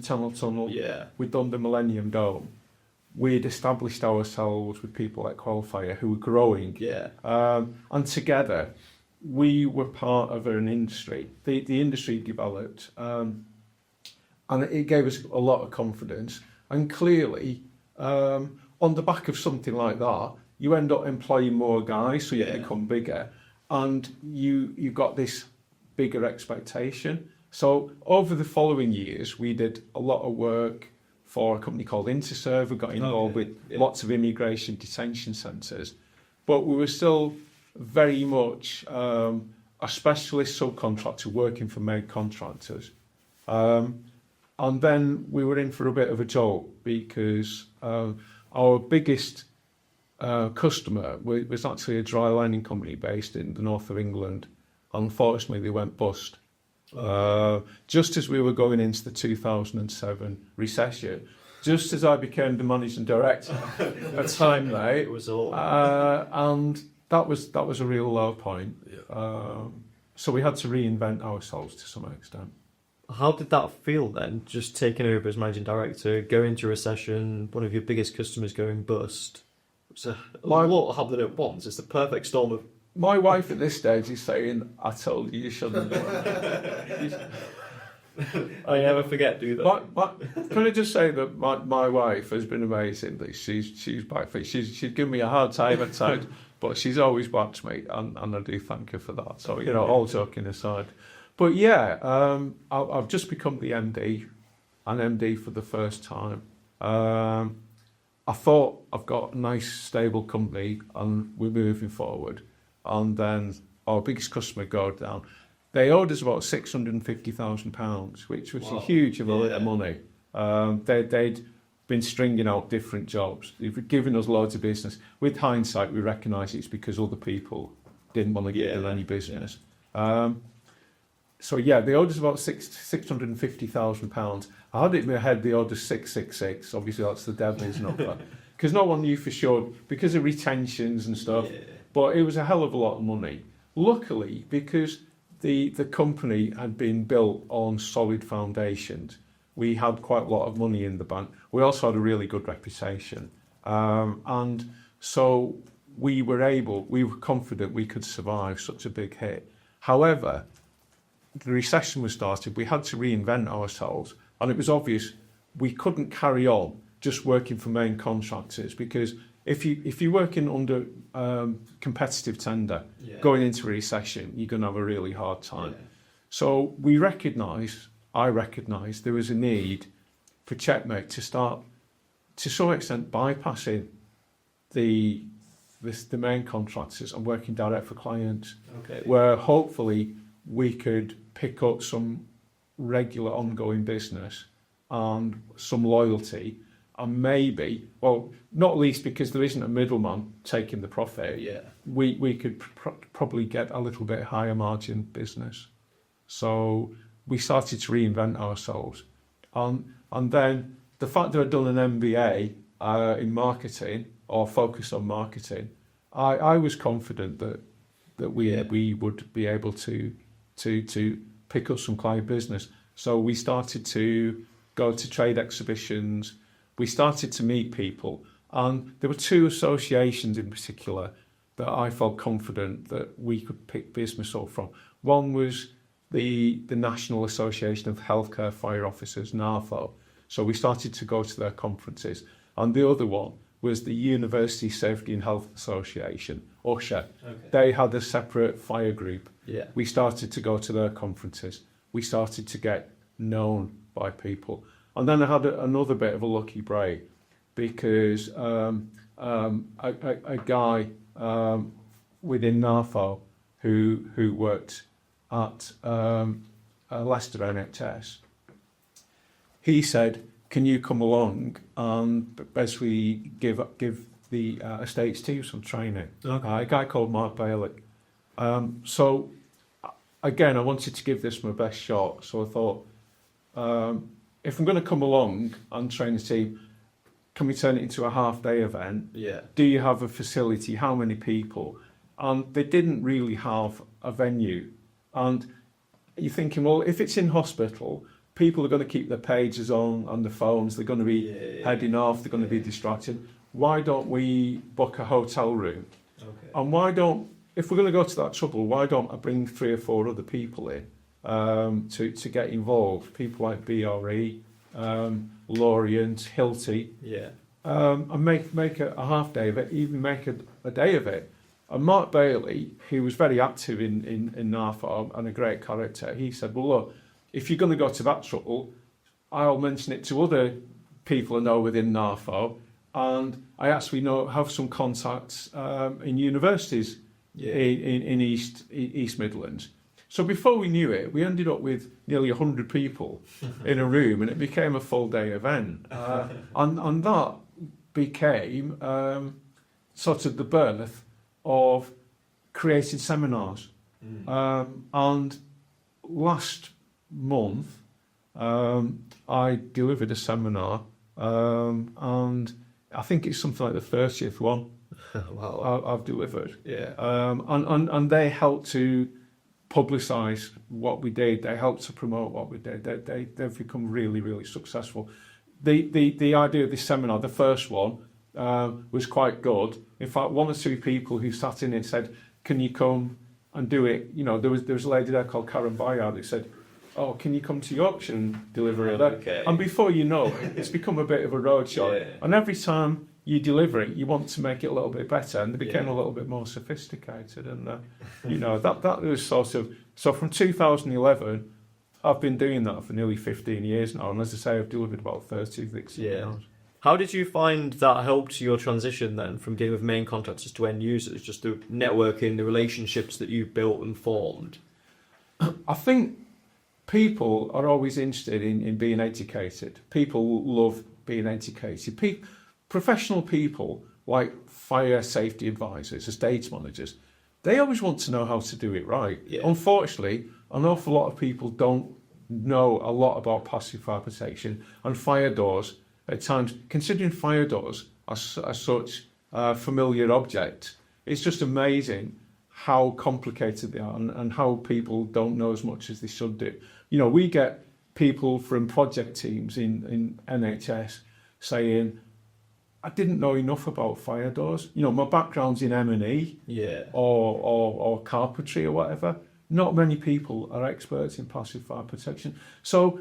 Tunnel Tunnel. Yeah. We'd done the Millennium Dome. We'd established ourselves with people like Qualifier who were growing. Yeah. And together, we were part of an industry. The industry developed, and it gave us a lot of confidence. And clearly, on the back of something like that, you end up employing more guys, so you become bigger, and you got this bigger expectation. So over the following years, we did a lot of work for a company called Interserve. We got involved with lots of immigration detention centres, but we were still very much a specialist subcontractor working for main contractors. And then we were in for a bit of a jolt because our biggest customer was actually a dry lining company based in the north of England. Unfortunately, they went bust. Just as we were going into the 2007 recession, just as I became the managing director at Timely, It was all. and that was a real low point. So we had to reinvent ourselves to some extent. How did that feel then? Just taking over as managing director, going into recession, one of your biggest customers going bust. It's a lot happening at once. It's the perfect storm of my wife at this stage is saying, "I told you shouldn't do it." I never forget, do that. Can I just say that my wife has been amazing. She's back for she's given me a hard time at times, but she's always backed me, and I do thank her for that. So all joking aside, but yeah, I've just become the MD, an MD for the first time. I thought I've got a nice stable company and we're moving forward, and then our biggest customer go down. They owed us about £650,000, which was a huge amount of money. They'd been stringing out different jobs. They've given us loads of business. With hindsight, we recognise it's because other people didn't want to give them any business. So yeah, they owed us about £650,000. I had it in my head they owed us 666. Obviously, that's the devil's number, because no one knew for sure because of retentions and stuff. Yeah. But it was a hell of a lot of money. Luckily, because the company had been built on solid foundations, we had quite a lot of money in the bank. We also had a really good reputation, and so we were confident we could survive such a big hit. However, the recession was started. We had to reinvent ourselves, and it was obvious we couldn't carry on just working for main contractors, because if you're working under competitive tender going into a recession, you're going to have a really hard time. So I recognised there was a need for Checkmate to start, to some extent, bypassing the main contractors and working direct for clients, where hopefully we could pick up some regular ongoing business and some loyalty, and maybe, well, not least because there isn't a middleman taking the profit, we could probably get a little bit higher margin business. So we started to reinvent ourselves. And then the fact that I'd done an MBA in marketing, or focus on marketing, I was confident that we would be able to pick up some client business. So we started to go to trade exhibitions. We started to meet people, and there were two associations in particular that I felt confident that we could pick business up from. One was the National Association of Healthcare Fire Officers, NARFO. So we started to go to their conferences. And the other one was the University Safety and Health Association, USHA. They had a separate fire group. We started to go to their conferences. We started to get known by people. And then I had another bit of a lucky break, because a guy within NARFO who worked at Leicester NHS, he said, "Can you come along and basically give the estates team some training?" A guy called Mark Bailey. So again, I wanted to give this my best shot. So I thought, if I'm going to come along and train the team, can we turn it into a half-day event? Do you have a facility? How many people? And they didn't really have a venue. And you're thinking, well, if it's in hospital, people are going to keep their pages on the phones. They're going to be heading off. They're going to be distracted. Why don't we book a hotel room? And if we're going to go to that trouble, why don't I bring 3 or 4 other people in to get involved? People like BRE, Lorient, Hilti, and make a half day of it, even make a day of it. And Mark Bailey, who was very active in NARFO and a great character, he said, well, look, if you're going to go to that trouble, I'll mention it to other people I know within NARFO, and I actually have some contacts in universities in East Midlands. So before we knew it, we ended up with nearly 100 people in a room, and it became a full-day event. And that became sort of the birth of creating seminars. And last month, I delivered a seminar, and I think it's something like the 30th one I've delivered. And they helped to publicise what we did. They helped to promote what we did. They've become really, really successful. The idea of this seminar, the first one, was quite good. In fact, 1 or 2 people who sat in it said, can you come and do it? You know, there was a lady there called Karen Bayard who said, oh, can you come to Yorkshire and deliver it there? Okay. And before you know it, it's become a bit of a roadshow. Yeah. And every time you deliver it, you want to make it a little bit better, and they became Yeah. a little bit more sophisticated. And, you know, that was sort of... So from 2011, I've been doing that for nearly 15 years now. And as I say, I've delivered about 30 this year now. How did you find that helped your transition then from dealing with main contractors to end users, just the networking, the relationships that you've built and formed? I think people are always interested in being educated. People love being educated. Professional people like fire safety advisors, estate managers, they always want to know how to do it right. Yeah. Unfortunately, an awful lot of people don't know a lot about passive fire protection and fire doors. At times, considering fire doors as such a familiar object, it's just amazing how complicated they are and how people don't know as much as they should do. You know, we get people from project teams in NHS saying, I didn't know enough about fire doors. You know, my background's in M&E or carpentry or whatever. Not many people are experts in passive fire protection. So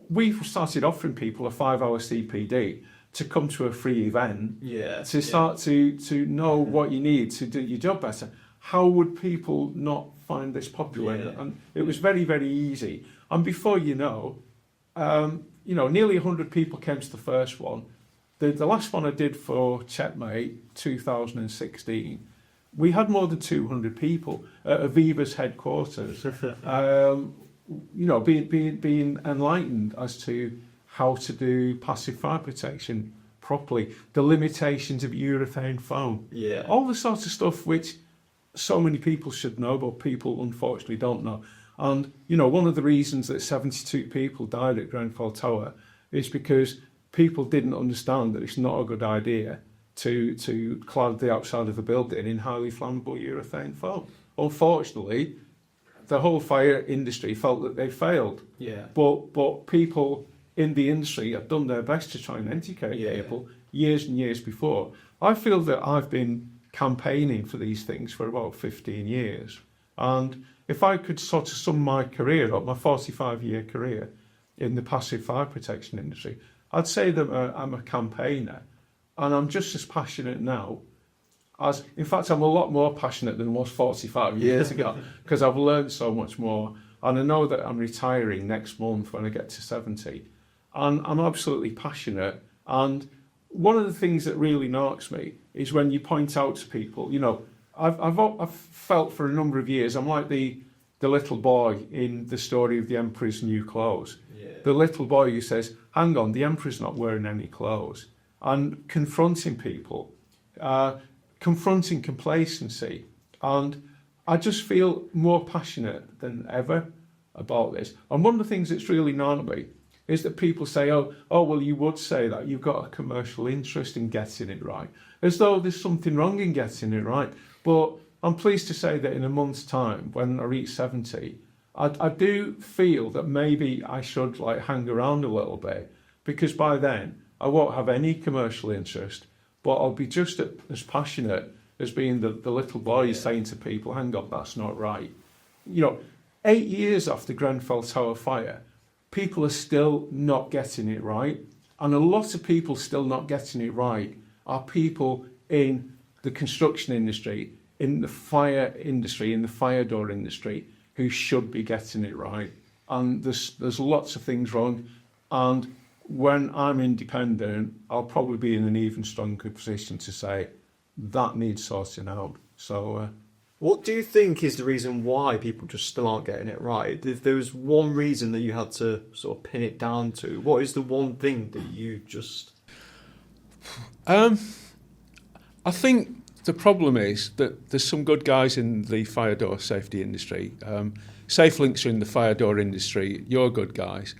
we've started offering people a 5-hour CPD to come to a free event to start to know what you need to do your job better. How would people not find this popular? Yeah. And it was very, very easy. And before you know, nearly 100 people came to the first one. The last one I did for Checkmate, 2016, we had more than 200 people at Aviva's headquarters. Being enlightened as to how to do passive fire protection properly, the limitations of urethane foam, all the sorts of stuff which so many people should know, but people unfortunately don't know. And, you know, one of the reasons that 72 people died at Grenfell Tower is because people didn't understand that it's not a good idea to clad the outside of the building in highly flammable urethane foam. Unfortunately, the whole fire industry felt that they failed. Yeah. But people in the industry have done their best to try and educate people years and years before. I feel that I've been campaigning for these things for about 15 years. And if I could sort of sum my career up, my 45-year career in the passive fire protection industry, I'd say that I'm a campaigner. And I'm just as passionate now as, in fact, I'm a lot more passionate than I was 45 years ago because I've learned so much more. And I know that I'm retiring next month when I get to 70. And I'm absolutely passionate. And one of the things that really knocks me is when you point out to people, you know, I've felt for a number of years, I'm like the little boy in the story of the Emperor's New Clothes. Yeah. The little boy who says, hang on, the Emperor's not wearing any clothes. And confronting people, confronting complacency. And I just feel more passionate than ever about this. And one of the things that's really gnawed me is that people say, oh, well, you would say that. You've got a commercial interest in getting it right. As though there's something wrong in getting it right. But I'm pleased to say that in a month's time, when I reach 70, I do feel that maybe I should hang around a little bit, because by then I won't have any commercial interest, but I'll be just as passionate as being the little boy saying to people, hang on, that's not right. You know, 8 years after Grenfell Tower fire, people are still not getting it right. And a lot of people still not getting it right are people in the construction industry, in the fire industry, in the fire door industry, who should be getting it right. And there's lots of things wrong. And when I'm independent, I'll probably be in an even stronger position to say that needs sorting out. So, what do you think is the reason why people just still aren't getting it right? If there was one reason that you had to sort of pin it down to, what is the one thing that you just... I think the problem is that there's some good guys in the fire door safety industry. SafeLinks are in the fire door industry, you're good guys.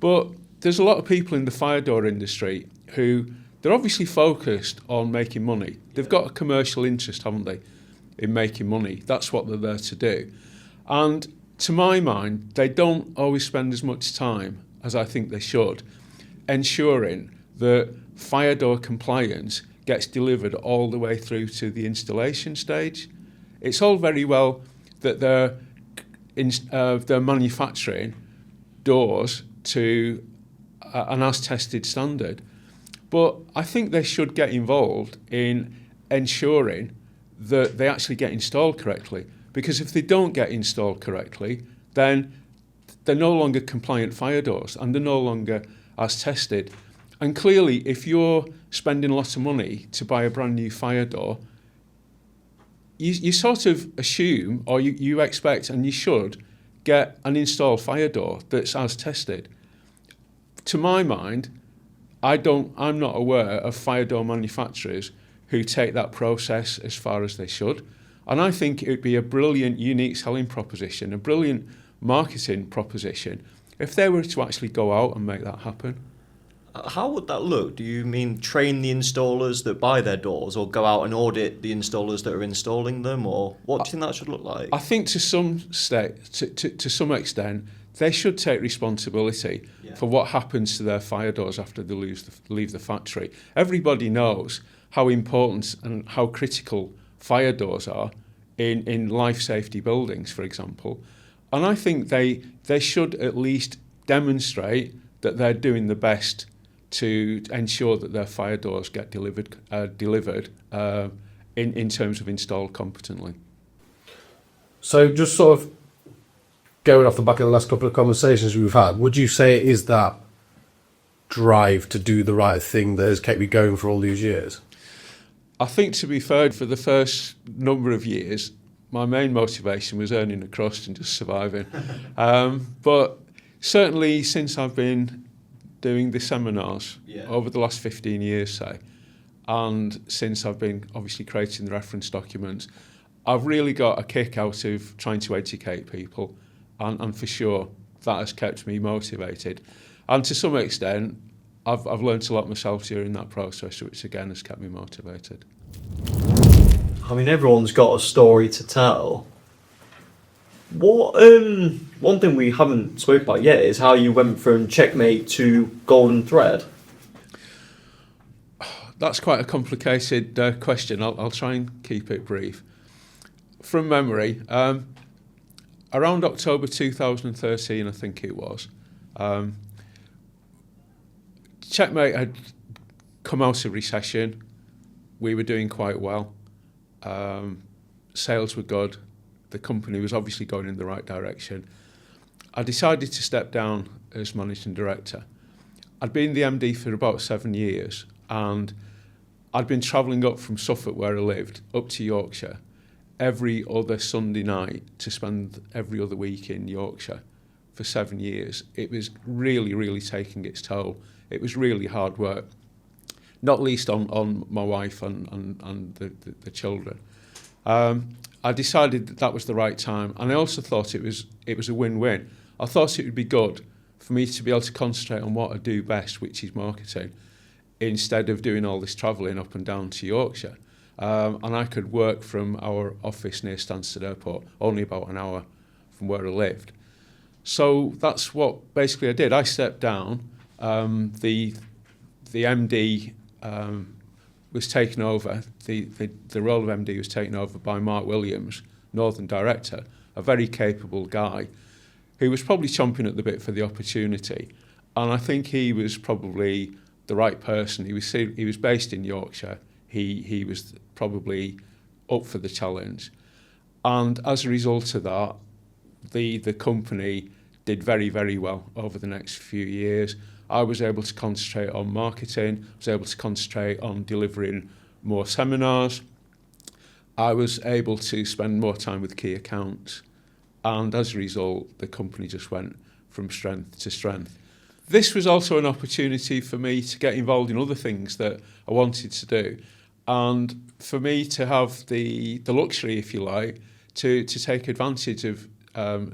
But there's a lot of people in the fire door industry who, they're obviously focused on making money. They've got a commercial interest, haven't they, in making money. That's what they're there to do. And to my mind, they don't always spend as much time as I think they should ensuring that fire door compliance gets delivered all the way through to the installation stage. It's all very well that they're manufacturing doors to an as-tested standard, but I think they should get involved in ensuring that they actually get installed correctly, because if they don't get installed correctly, then they're no longer compliant fire doors and they're no longer as tested. And clearly, if you're spending a lot of money to buy a brand new fire door, you sort of assume, or you expect, and you should, get an installed fire door that's as tested. To my mind, I'm not aware of fire door manufacturers who take that process as far as they should. And I think it would be a brilliant, unique selling proposition, a brilliant marketing proposition, if they were to actually go out and make that happen. How would that look? Do you mean train the installers that buy their doors, or go out and audit the installers that are installing them, or what do you think that should look like? I think to some extent, they should take responsibility for what happens to their fire doors after they leave the factory. Everybody knows how important and how critical fire doors are in life safety buildings, for example. And I think they should at least demonstrate that they're doing the best to ensure that their fire doors get delivered in terms of installed competently. So just sort of going off the back of the last couple of conversations we've had, would you say it is that drive to do the right thing that has kept you going for all these years? I think, to be fair, for the first number of years, my main motivation was earning a crust and just surviving. But certainly since I've been doing the seminars over the last 15 years, say, and since I've been obviously creating the reference documents, I've really got a kick out of trying to educate people, and for sure that has kept me motivated. And to some extent, I've learnt a lot myself during that process, which again has kept me motivated. I mean, everyone's got a story to tell. What one thing we haven't spoke about yet is how you went from Checkmate to Golden Thread. That's quite a complicated question. I'll try and keep it brief. From memory, around October 2013, I think it was, Checkmate had come out of recession. We were doing quite well. Sales were good. The company was obviously going in the right direction. I decided to step down as managing director. I'd been the MD for about 7 years, and I'd been travelling up from Suffolk, where I lived, up to Yorkshire every other Sunday night to spend every other week in Yorkshire for 7 years. It was really, really taking its toll. It was really hard work, not least on my wife and the children. I decided that was the right time, and I also thought it was a win-win. I thought it would be good for me to be able to concentrate on what I do best, which is marketing, instead of doing all this travelling up and down to Yorkshire. And I could work from our office near Stansted Airport, only about an hour from where I lived. So that's what basically I did. I stepped down. The MD was taken over. The role of MD was taken over by Mark Williams, Northern Director, a very capable guy who was probably chomping at the bit for the opportunity. And I think he was probably the right person. He was based in Yorkshire. He was probably up for the challenge. And as a result of that, the company did very, very well over the next few years. I was able to concentrate on marketing, was able to concentrate on delivering more seminars. I was able to spend more time with key accounts. And as a result, the company just went from strength to strength. This was also an opportunity for me to get involved in other things that I wanted to do. And for me to have the luxury, if you like, to take advantage of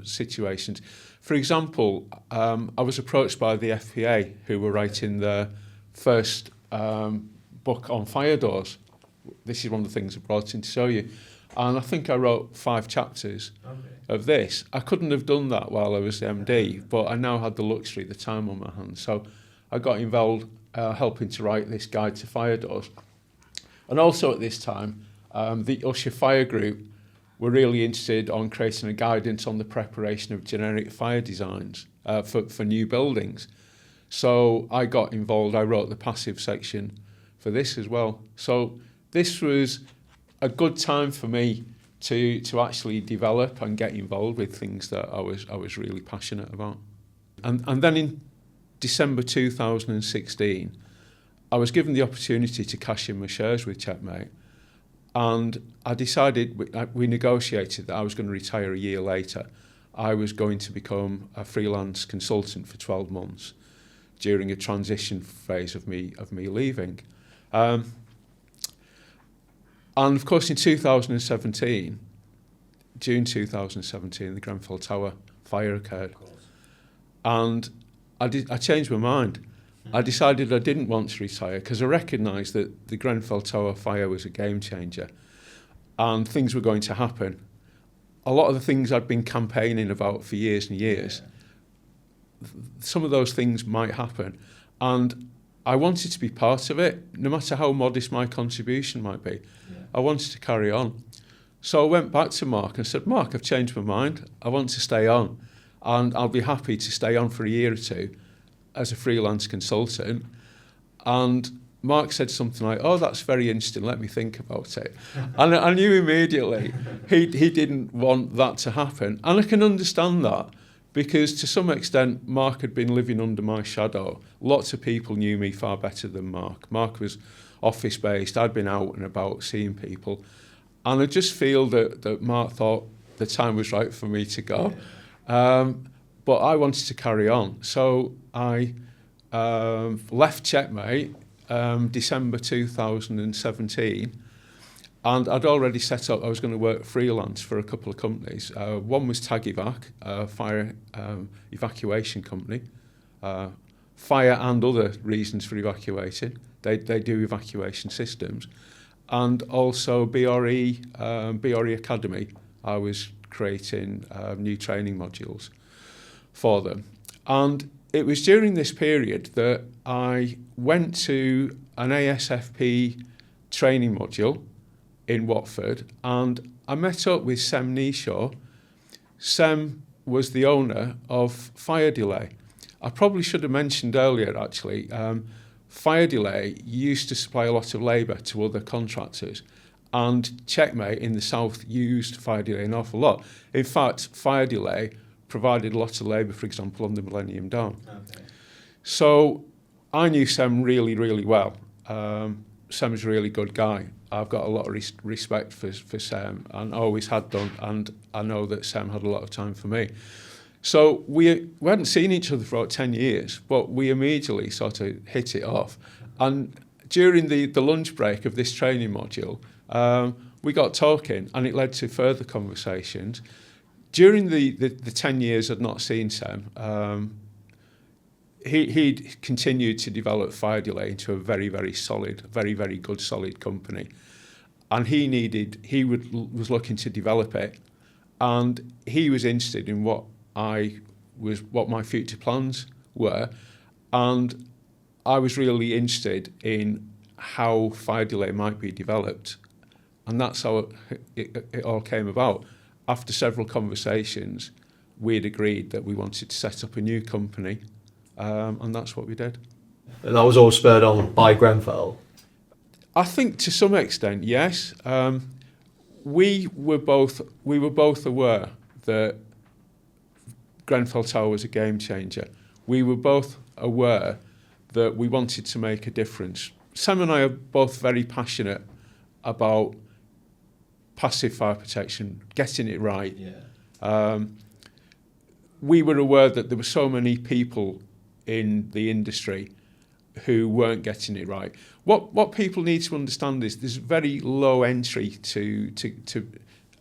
situations. For example, I was approached by the FPA, who were writing their first book on fire doors. This is one of the things I brought in to show you. And I think I wrote 5 chapters of this. I couldn't have done that while I was the MD, but I now had the luxury, the time on my hands. So I got involved helping to write this guide to fire doors. And also at this time, the Usher Fire Group were really interested on creating a guidance on the preparation of generic fire designs for new buildings. So I got involved. I wrote the passive section for this as well. So this was a good time for me to actually develop and get involved with things that I was really passionate about. And then in December 2016, I was given the opportunity to cash in my shares with Checkmate, and I decided, we negotiated that I was going to retire a year later. I was going to become a freelance consultant for 12 months during a transition phase of me leaving. And of course in 2017, June 2017, the Grenfell Tower fire occurred. And I changed my mind. I decided I didn't want to retire because I recognised that the Grenfell Tower fire was a game changer and things were going to happen. A lot of the things I'd been campaigning about for years and years, some of those things might happen. And I wanted to be part of it, no matter how modest my contribution might be. Yeah. I wanted to carry on. So I went back to Mark and said, Mark, I've changed my mind. I want to stay on. And I'll be happy to stay on for a year or two as a freelance consultant. And Mark said something like, oh, that's very interesting, let me think about it. And I knew immediately he didn't want that to happen. And I can understand that, because to some extent, Mark had been living under my shadow. Lots of people knew me far better than Mark. Mark was office-based, I'd been out and about seeing people. And I just feel that Mark thought the time was right for me to go. But I wanted to carry on. So I left Checkmate December 2017, and I'd already set up, I was going to work freelance for a couple of companies. One was Tag Evac, a fire evacuation company. Fire and other reasons for evacuating. They do evacuation systems. And also BRE Academy. I was creating new training modules for them. And it was during this period that I went to an ASFP training module in Watford, and I met up with Sem Neeshaw. Sem was the owner of Fire Delay. I probably should have mentioned earlier, actually, Fire Delay used to supply a lot of labour to other contractors, and Checkmate in the south used Fire Delay an awful lot. In fact, Fire Delay provided a lot of labour, for example, on the Millennium Dome. Okay. So I knew Sem really, really well. Sem's a really good guy. I've got a lot of respect for Sem, and always had done, and I know that Sem had a lot of time for me. So we hadn't seen each other for about 10 years, but we immediately sort of hit it off. And during the lunch break of this training module, we got talking, and it led to further conversations. During the 10 years I'd not seen Sem, he'd continued to develop Fire Delay into a very, very solid, very, very good, solid company. And was looking to develop it, and he was interested in what my future plans were, and I was really interested in how Fire Delay might be developed, and that's how it all came about. After several conversations, we had agreed that we wanted to set up a new company, and that's what we did. And that was all spurred on by Grenfell? I think to some extent, yes. We were both aware that Grenfell Tower was a game changer. We were both aware that we wanted to make a difference. Sam and I are both very passionate about passive fire protection, getting it right. Yeah. We were aware that there were so many people in the industry who weren't getting it right. What people need to understand is there's very low entry to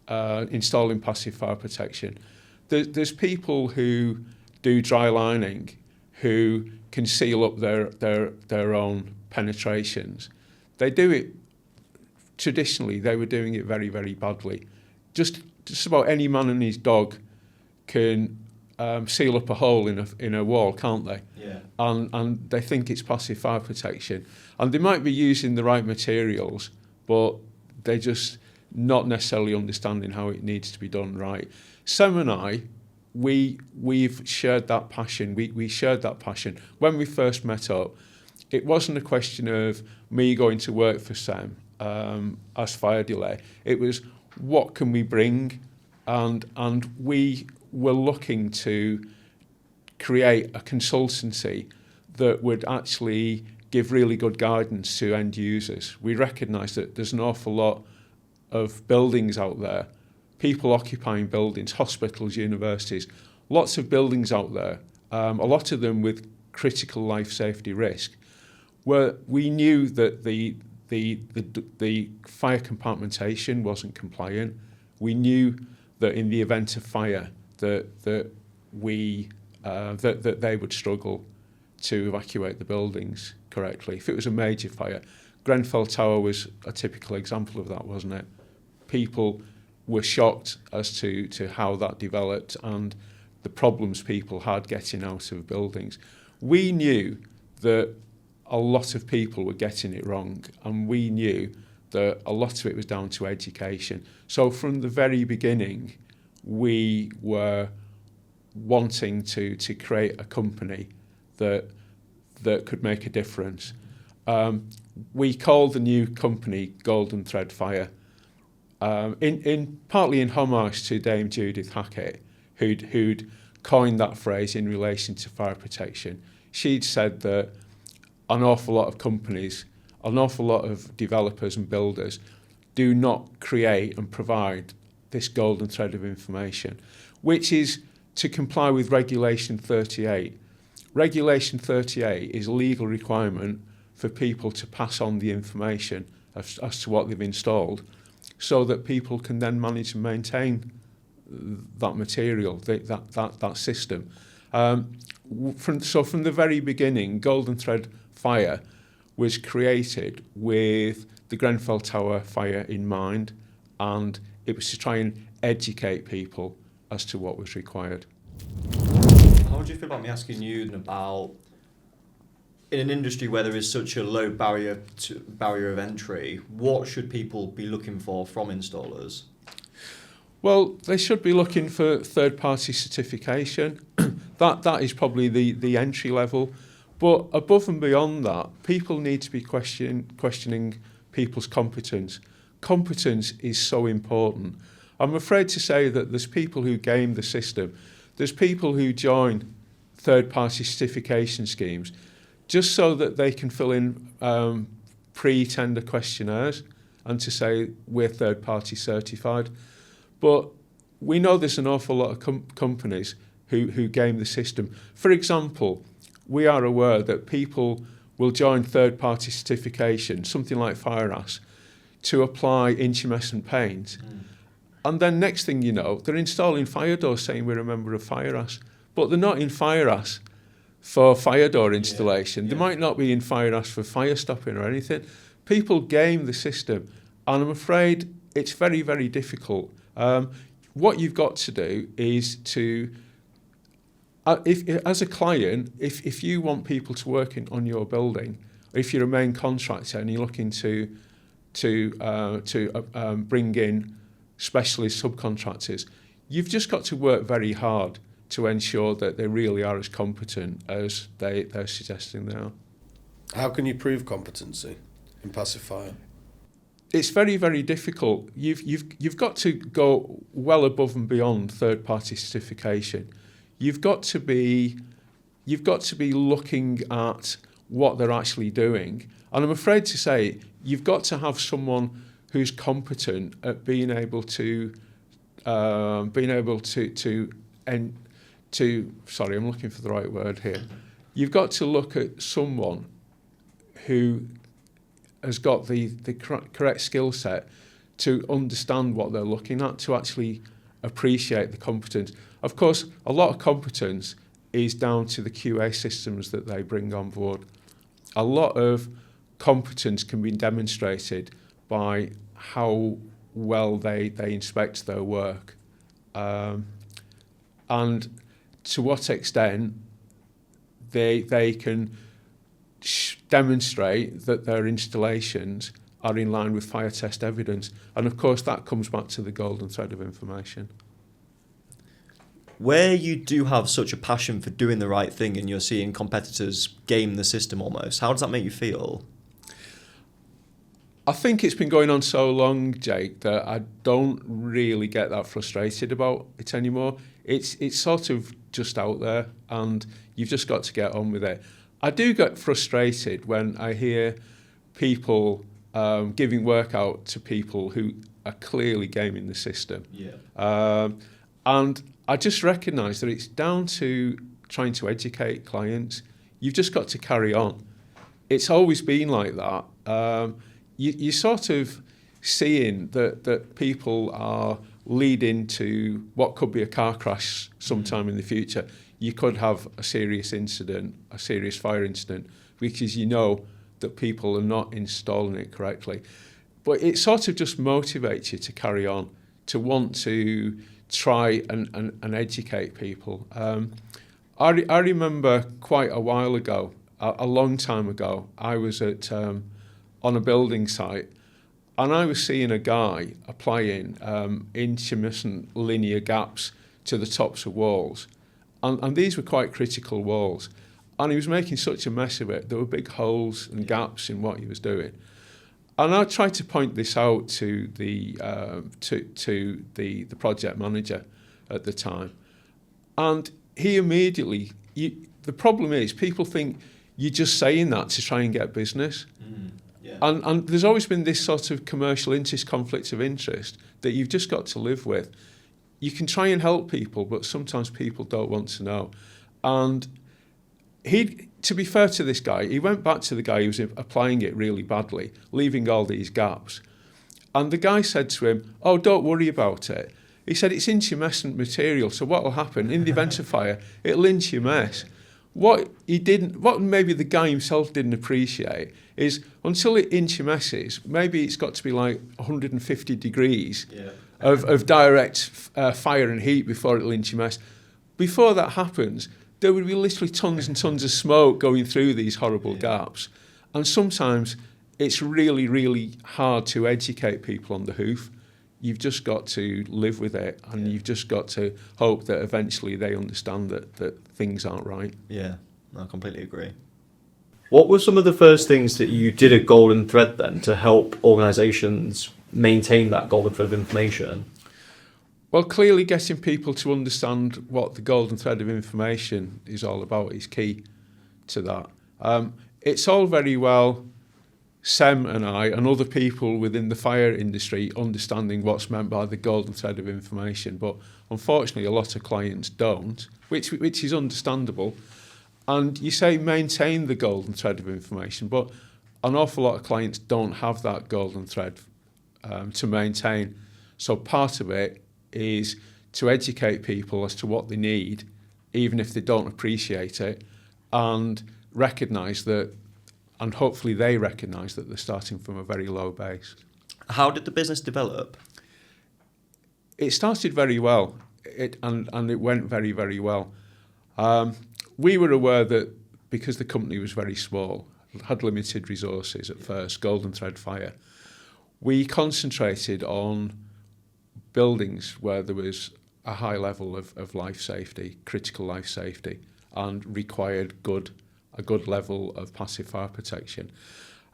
installing passive fire protection. There's people who do dry lining who can seal up their own penetrations. They do it traditionally. They were doing it very, very badly. Just about any man and his dog can seal up a hole in a wall, can't they? Yeah. And they think it's passive fire protection, and they might be using the right materials, but not necessarily understanding how it needs to be done right. Sam and I, we've shared that passion. We shared that passion. When we first met up, it wasn't a question of me going to work for Sam as fire delay. It was, what can we bring? And we were looking to create a consultancy that would actually give really good guidance to end users. We recognise that there's an awful lot of buildings out there, people occupying buildings, hospitals, universities, lots of buildings out there, a lot of them with critical life safety risk, where we knew that the fire compartmentation wasn't compliant. We knew that in the event of fire that they would struggle to evacuate the buildings correctly. If it was a major fire, Grenfell Tower was a typical example of that, wasn't it? People were shocked as to how that developed and the problems people had getting out of buildings. We knew that a lot of people were getting it wrong, and we knew that a lot of it was down to education. So from the very beginning, we were wanting to create a company that could make a difference. We called the new company Golden Thread Fire, partly in homage to Dame Judith Hackett, who'd coined that phrase in relation to fire protection. She'd said that an awful lot of companies, an awful lot of developers and builders do not create and provide this golden thread of information, which is to comply with Regulation 38. Regulation 38 is a legal requirement for people to pass on the information as to what they've installed, so that people can then manage and maintain that material, that system. From the very beginning, Golden Thread Fire was created with the Grenfell Tower fire in mind, and it was to try and educate people as to what was required. How would you feel about me asking you about, in an industry where there is such a low barrier of entry, what should people be looking for from installers? Well, they should be looking for third-party certification. That is probably the entry level. But above and beyond that, people need to be questioning people's competence. Competence is so important. I'm afraid to say that there's people who game the system. There's people who join third-party certification schemes just so that they can fill in pre-tender questionnaires and to say we're third-party certified. But we know there's an awful lot of companies who game the system. For example, we are aware that people will join third-party certification, something like FireAS, to apply intumescent paint. And then next thing you know, they're installing fire doors saying we're a member of FireAS. But they're not in FireAS for fire door installation. Yeah. They might not be in FireAS for fire stopping or anything. People game the system, and I'm afraid it's very, very difficult. What you've got to do is to, as a client, if you want people to work on your building, or if you're a main contractor and you're looking to bring in specialist subcontractors, you've just got to work very hard to ensure that they really are as competent as they're suggesting they are. How can you prove competency in passive fire? It's very, very difficult. You've got to go well above and beyond third-party certification. You've got to be looking at what they're actually doing. And I'm afraid to say, you've got to have someone who's competent at being able to sorry, I'm looking for the right word here. You've got to look at someone who has got the correct skill set to understand what they're looking at, to actually appreciate the competence. Of course, a lot of competence is down to the QA systems that they bring on board. A lot of competence can be demonstrated by how well they inspect their work, and to what extent they can demonstrate that their installations are in line with fire test evidence. And of course, that comes back to the golden thread of information. Where you do have such a passion for doing the right thing and you're seeing competitors game the system almost, how does that make you feel? I think it's been going on so long, Jake, that I don't really get that frustrated about it anymore. It's sort of just out there, and you've just got to get on with it. I do get frustrated when I hear people giving work out to people who are clearly gaming the system. Yeah. And I just recognise that it's down to trying to educate clients. You've just got to carry on. It's always been like that. You're sort of seeing that people are leading to what could be a car crash sometime in the future. You could have a serious incident, a serious fire incident, because you know that people are not installing it correctly. But it sort of just motivates you to carry on, to want to try and educate people. I remember quite a while ago, a long time ago, I was at on a building site, and I was seeing a guy applying intermittent linear gaps to the tops of walls. And these were quite critical walls. And he was making such a mess of it. There were big holes and gaps in what he was doing. And I tried to point this out to the project manager at the time. And he immediately, the problem is people think you're just saying that to try and get business. Yeah. And there's always been this sort of commercial interest, conflict of interest that you've just got to live with. You can try and help people, but sometimes people don't want to know. And to be fair to this guy, he went back to the guy who was applying it really badly, leaving all these gaps. And the guy said to him, "Oh, don't worry about it." He said, "It's intumescent material, so what will happen? In the event of fire, it'll intumesce." What maybe the guy himself didn't appreciate is until it intumesces, maybe it's got to be like 150 degrees of direct fire and heat before it'll intumesce. Before that happens, there would be literally tons and tons of smoke going through these horrible gaps. And sometimes it's really, really hard to educate people on the hoof. You've just got to live with it, and you've just got to hope that eventually they understand that things aren't right. Yeah, I completely agree. What were some of the first things that you did at Golden Thread then to help organisations maintain that golden thread of information? Well, clearly getting people to understand what the golden thread of information is all about is key to that. It's all very well Sem and I and other people within the fire industry understanding what's meant by the golden thread of information, but unfortunately a lot of clients don't, which is understandable. And you say maintain the golden thread of information, but an awful lot of clients don't have that golden thread to maintain. So part of it is to educate people as to what they need, even if they don't appreciate it, and recognise that, and hopefully they recognise that they're starting from a very low base. How did the business develop? It started very well, and it went very, very well. We were aware that because the company was very small, had limited resources at first, Golden Thread Fire, we concentrated on buildings where there was a high level of life safety, critical life safety, and required a good level of passive fire protection.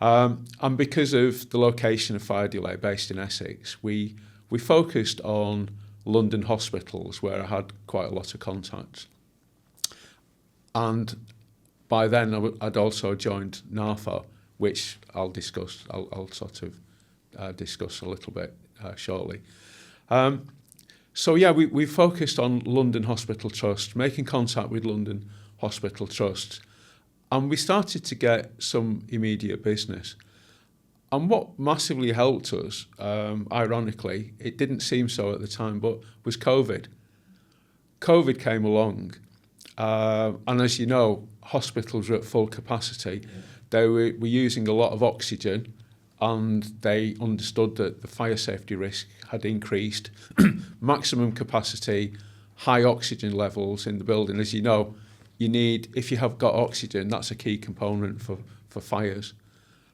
And because of the location of Fire Delay based in Essex, we focused on London hospitals where I had quite a lot of contacts. And by then I'd also joined NARFO, which I'll sort of discuss a little bit shortly. So yeah, we focused on London Hospital Trust, making contact with London Hospital Trusts, and we started to get some immediate business. And what massively helped us, ironically, it didn't seem so at the time, but was COVID. COVID came along, and as you know, hospitals were at full capacity. They were using a lot of oxygen, and they understood that the fire safety risk had increased. Maximum capacity, high oxygen levels in the building. As you know, you need, if you have got oxygen, that's a key component for fires.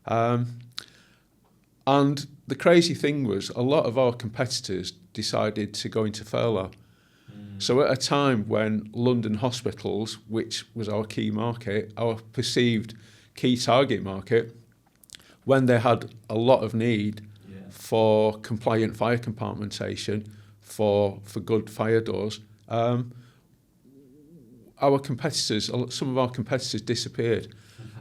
And And the crazy thing was a lot of our competitors decided to go into furlough. So at a time when London hospitals, which was our key market, our perceived key target market, when they had a lot of need for compliant fire compartmentation, for good fire doors, our competitors, some of our competitors disappeared,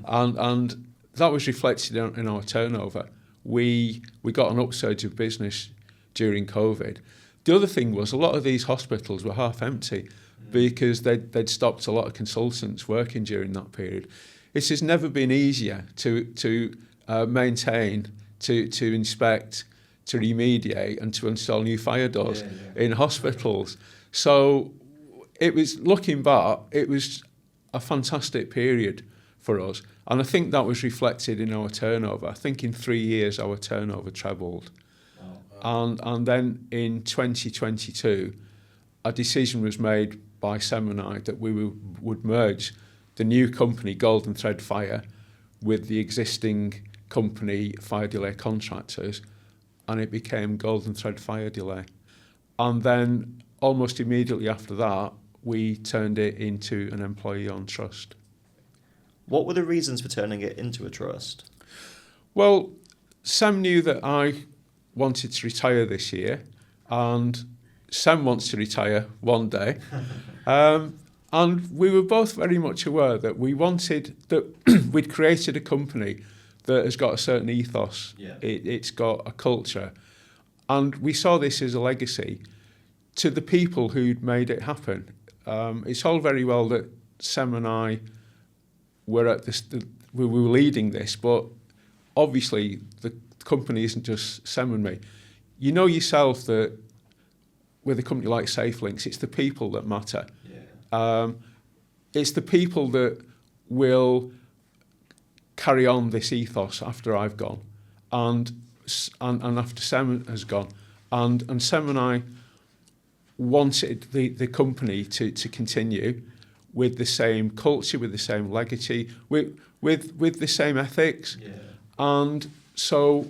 and that was reflected in our turnover. We got an upsurge of business during COVID. The other thing was a lot of these hospitals were half empty because they'd stopped a lot of consultants working during that period. It has never been easier to maintain, to inspect, to remediate and to install new fire doors in hospitals. So it was, looking back, it was a fantastic period for us. And I think that was reflected in our turnover. I think in 3 years our turnover trebled. And then in 2022, a decision was made by Seminai that we would merge the new company, Golden Thread Fire, with the existing company, Fire Delay Contractors, and it became Golden Thread Fire Delay. And then almost immediately after that, we turned it into an employee-owned trust. What were the reasons for turning it into a trust? Well, Sam knew that I wanted to retire this year, and Sam wants to retire one day. And we were both very much aware that we wanted, that we'd created a company that has got a certain ethos. It's got a culture. And we saw this as a legacy to the people who'd made it happen. It's all very well that Sam and I were at this, we were leading this, but obviously the company isn't just Sam and me. You know yourself that with a company like SafeLinks, it's the people that matter. It's the people that will carry on this ethos after I've gone, and after Sam has gone, and Sam and I wanted the company to continue with the same culture, with the same legacy, with the same ethics, and so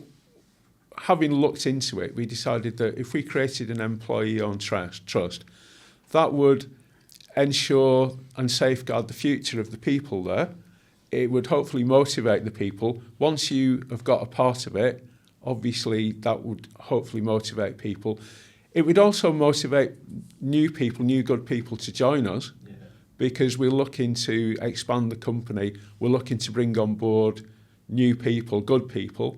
having looked into it, we decided that if we created an employee-owned trust, that would ensure and safeguard the future of the people there. It would hopefully motivate the people. Once you have got a part of it, obviously that would hopefully motivate people. It would also motivate new people, new good people to join us, because we're looking to expand the company. We're looking to bring on board new people, good people.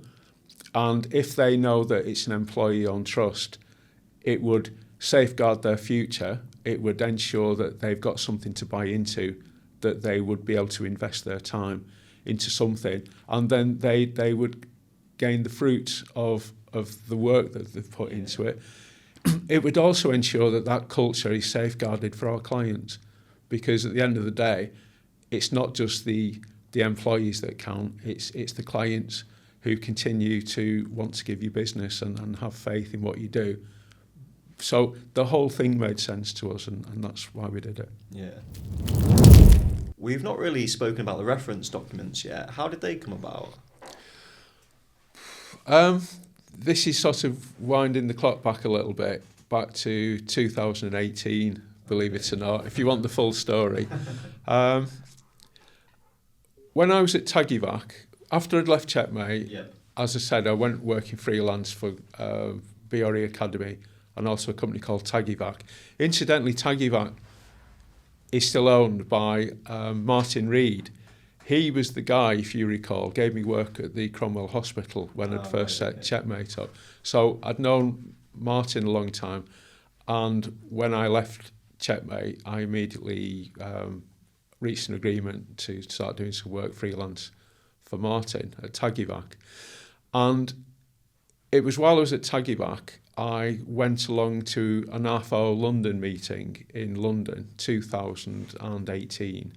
And if they know that it's an employee-owned trust, it would safeguard their future. It would ensure that they've got something to buy into, that they would be able to invest their time into something. And then they would gain the fruits of the work that they've put into it. It would also ensure that that culture is safeguarded for our clients, because at the end of the day, it's not just the employees that count, it's the clients who continue to want to give you business and have faith in what you do. So the whole thing made sense to us, and that's why we did it. We've not really spoken about the reference documents yet. How did they come about? This is sort of winding the clock back a little bit, back to 2018, believe it or not, if you want the full story. When I was at Tagivac, after I'd left Checkmate, as I said, I went working freelance for BRE Academy and also a company called Tagivac. Incidentally, Tagivac is still owned by Martin Reed. He was the guy, if you recall, gave me work at the Cromwell Hospital when I'd first set Checkmate up. So I'd known Martin a long time, and when I left Checkmate, I immediately reached an agreement to start doing some work freelance for Martin at Tagivac. And it was while I was at Tagivac, I went along to an AFO London meeting in London, 2018.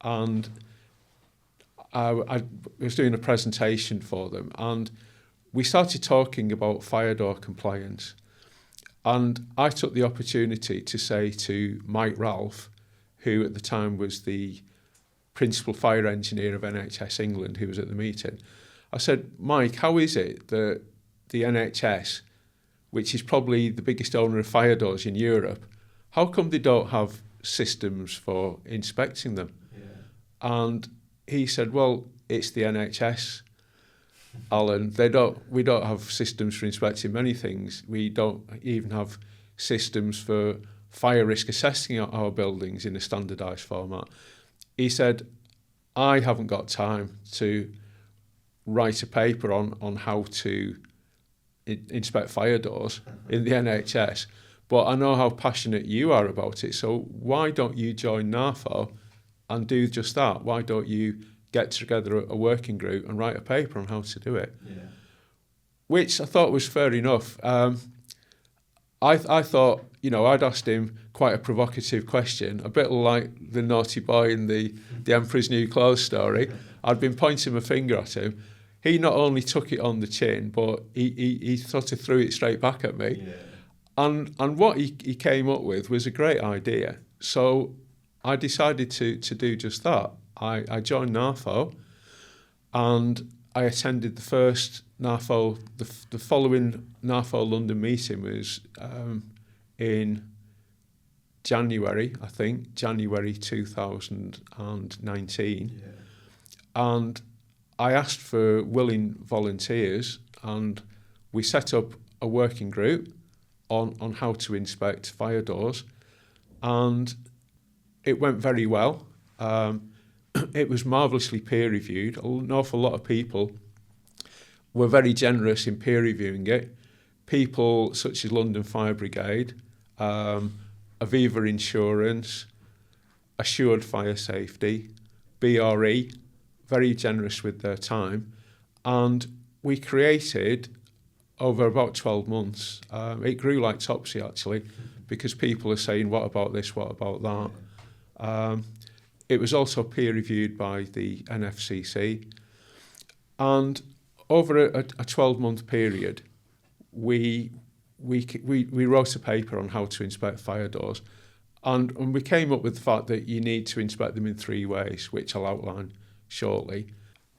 And I was doing a presentation for them, and we started talking about fire door compliance. And I took the opportunity to say to Mike Ralph, who at the time was the principal fire engineer of NHS England, who was at the meeting, I said, Mike, how is it that the NHS, which is probably the biggest owner of fire doors in Europe, how come they don't have systems for inspecting them? And he said, well, it's the NHS, Alan. We don't have systems for inspecting many things. We don't even have systems for fire risk assessing our buildings in a standardised format. He said, I haven't got time to write a paper on how to inspect fire doors in the NHS, but I know how passionate you are about it, so why don't you join NARFO and do just that? Why don't you get together a working group and write a paper on how to do it? Which I thought was fair enough. I thought, I'd asked him quite a provocative question, a bit like the naughty boy in the Emperor's New Clothes story. I'd been pointing my finger at him. He not only took it on the chin, but he sort of threw it straight back at me. And what he came up with was a great idea. So I decided to do just that. I joined NARFO, and I attended the first NARFO. The following NARFO London meeting was in January, I think, January 2019. And I asked for willing volunteers, and we set up a working group on how to inspect fire doors, and it went very well. It was marvellously peer reviewed. An awful lot of people were very generous in peer reviewing it. People such as London Fire Brigade, Aviva Insurance, Assured Fire Safety, BRE, very generous with their time. And we created, over about 12 months, it grew like Topsy actually, because people are saying, what about this, what about that? It was also peer reviewed by the NFCC. And over a 12-month period, we wrote a paper on how to inspect fire doors. And we came up with the fact that you need to inspect them in 3 ways, which I'll outline shortly.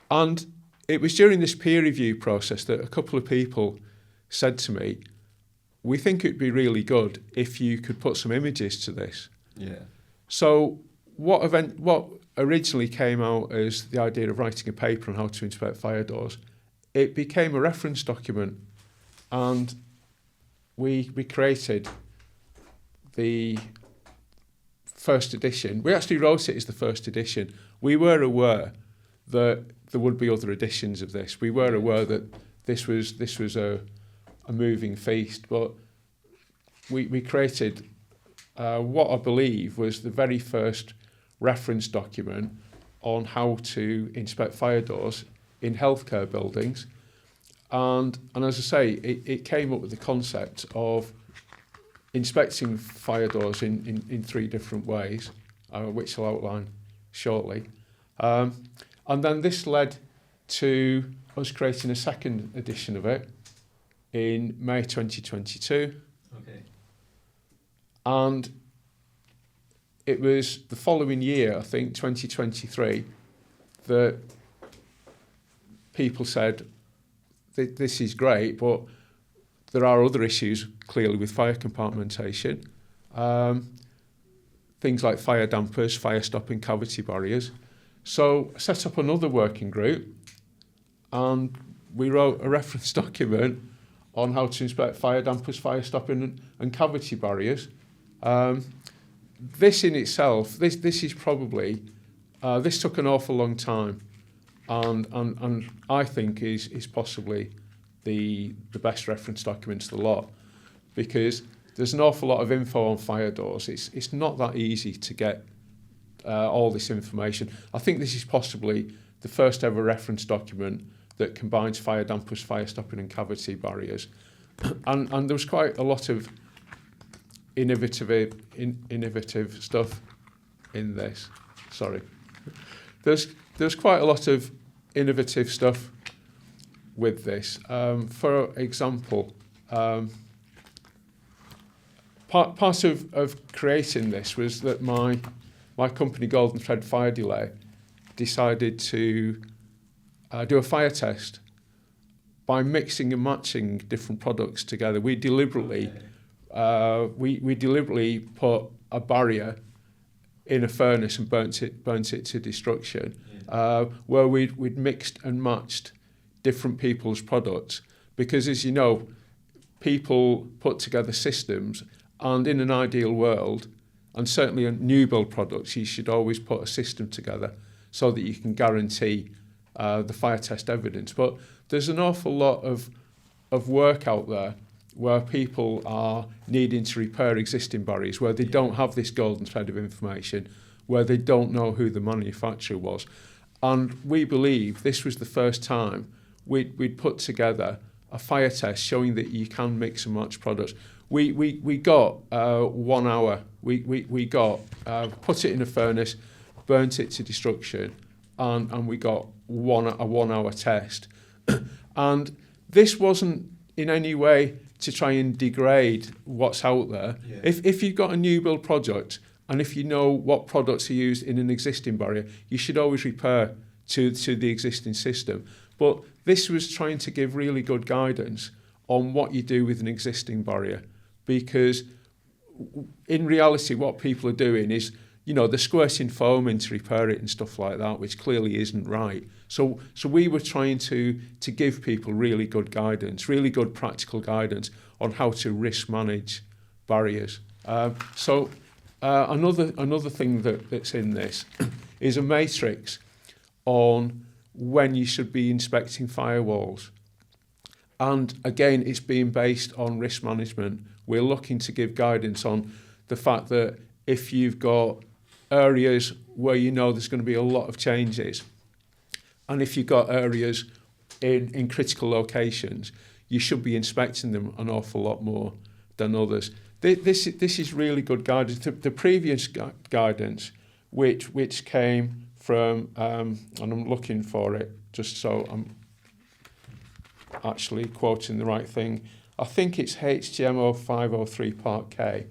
And it was during this peer review process that a couple of people said to me, we think it'd be really good if you could put some images to this. So what originally came out as the idea of writing a paper on how to inspect fire doors, it became a reference document, and we created the first edition. We actually wrote it as the first edition. We were aware that there would be other editions of this. We were aware that this was a moving feast, but we created what I believe was the very first reference document on how to inspect fire doors in healthcare buildings. And as I say, it came up with the concept of inspecting fire doors in 3 different ways, which I'll outline shortly. And then this led to us creating a second edition of it in May 2022. And it was the following year, I think, 2023, that people said, this is great, but there are other issues, clearly, with fire compartmentation. Things like fire dampers, fire stopping, cavity barriers. So I set up another working group, and we wrote a reference document on how to inspect fire dampers, fire stopping and cavity barriers. This in itself, this is probably, this took an awful long time, and I think is possibly the best reference document to the lot, because there's an awful lot of info on fire doors. It's not that easy to get all this information. I think this is possibly the first ever reference document that combines fire dampers, fire stopping and cavity barriers. And there was quite a lot of innovative stuff in this. Sorry. There's quite a lot of innovative stuff with this. For example, part of creating this was that my company, Golden Thread Fire Delay, decided to do a fire test by mixing and matching different products together, we deliberately we deliberately put a barrier in a furnace and burnt it to destruction, where we'd mixed and matched different people's products, because, as you know, people put together systems, and in an ideal world, and certainly on new build products, you should always put a system together so that you can guarantee the fire test evidence. But there's an awful lot of work out there where people are needing to repair existing barriers, where they don't have this golden thread of information, where they don't know who the manufacturer was. And we believe this was the first time we'd put together a fire test showing that you can mix and match products. We got 1 hour. We got put it in a furnace, burnt it to destruction, and we got a 1 hour test. And this wasn't in any way to try and degrade what's out there. Yeah. If you've got a new build project, and if you know what products are used in an existing barrier, you should always repair to the existing system. But this was trying to give really good guidance on what you do with an existing barrier, because in reality what people are doing is, they're squirting foam in to repair it and stuff like that, which clearly isn't right. So we were trying to give people really good guidance, really good practical guidance on how to risk manage barriers. Another thing that's in this is a matrix on when you should be inspecting firewalls. And again, it's being based on risk management. We're looking to give guidance on the fact that if you've got areas where there's going to be a lot of changes, and if you've got areas in critical locations, you should be inspecting them an awful lot more than others. This is really good guidance. The previous guidance, which came from, and I'm looking for it just so I'm actually quoting the right thing. I think it's HGMO 503 Part K.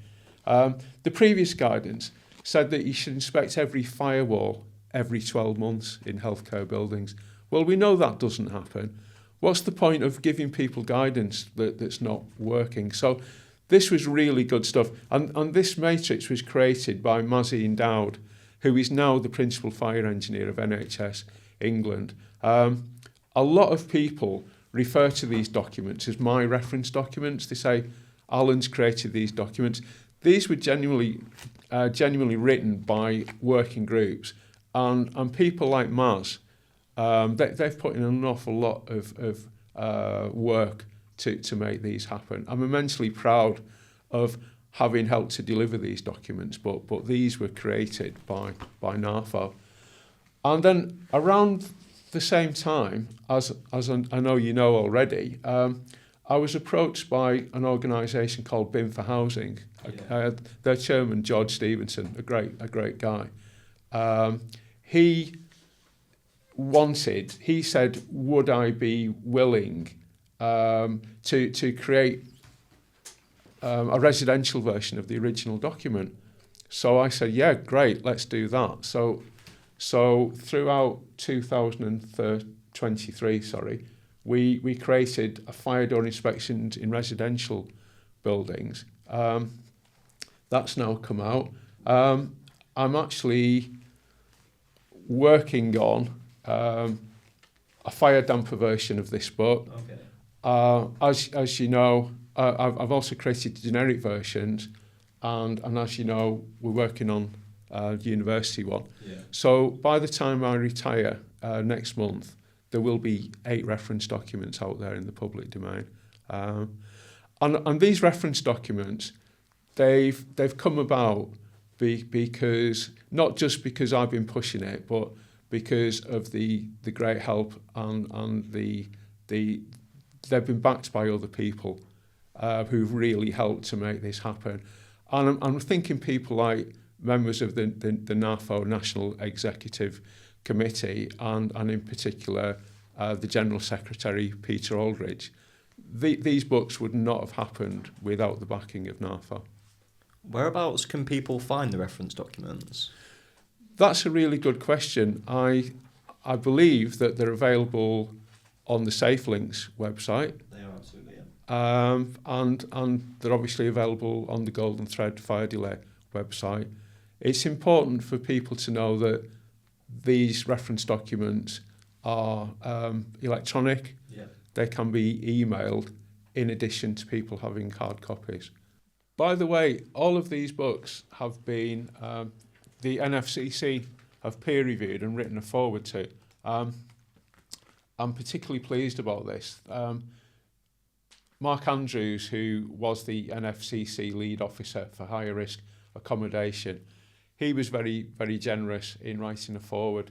The previous guidance said that you should inspect every firewall every 12 months in healthcare buildings. Well, we know that doesn't happen. What's the point of giving people guidance that's not working? So this was really good stuff. And this matrix was created by Mazzy Dowd, who is now the principal fire engineer of NHS England. A lot of people refer to these documents as my reference documents. They say, Alan's created these documents. These were genuinely written by working groups, and people like Maz, they've put in an awful lot of work to make these happen. I'm immensely proud of having helped to deliver these documents, but these were created by NARFO. And then around the same time, as I know you know already, I was approached by an organisation called BIM for Housing. Their chairman, George Stevenson, a great guy. He said, would I be willing to create a residential version of the original document? So I said, yeah, great, let's do that. So throughout 2023, we created a fire door inspections in residential buildings. That's now come out. I'm actually working on a fire damper version of this book. Okay. As you know, I've also created generic versions, and as you know, we're working on the university one. Yeah. So by the time I retire next month, there will be 8 reference documents out there in the public domain. And these reference documents, they've come about because, not just because I've been pushing it, but because of the great help and they've been backed by other people who've really helped to make this happen. And I'm thinking people like members of the NARFO National Executive Committee and in particular the General Secretary, Peter Aldridge. These books would not have happened without the backing of NARFO. Whereabouts can people find the reference documents? That's a really good question. I believe that they're available on the SafeLinks website. They are absolutely, yeah. And they're obviously available on the Golden Thread Fire Delay website. It's important for people to know that these reference documents are electronic. Yeah. They can be emailed in addition to people having hard copies. By the way, all of these books have been, the NFCC have peer reviewed and written a foreword to. I'm particularly pleased about this. Mark Andrews, who was the NFCC lead officer for higher risk accommodation, he was very, very generous in writing a foreword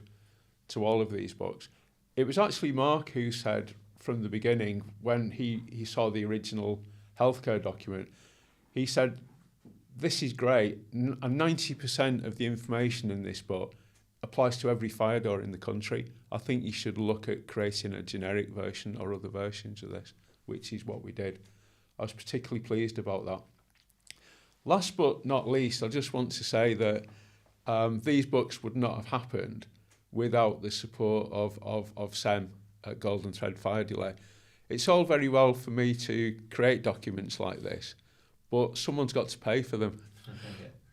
to all of these books. It was actually Mark who said from the beginning, when he saw the original healthcare document, he said, this is great, and 90% of the information in this book applies to every fire door in the country. I think you should look at creating a generic version or other versions of this, which is what we did. I was particularly pleased about that. Last but not least, I just want to say that these books would not have happened without the support of SEM at Golden Thread Fire Delay. It's all very well for me to create documents like this, but someone's got to pay for them.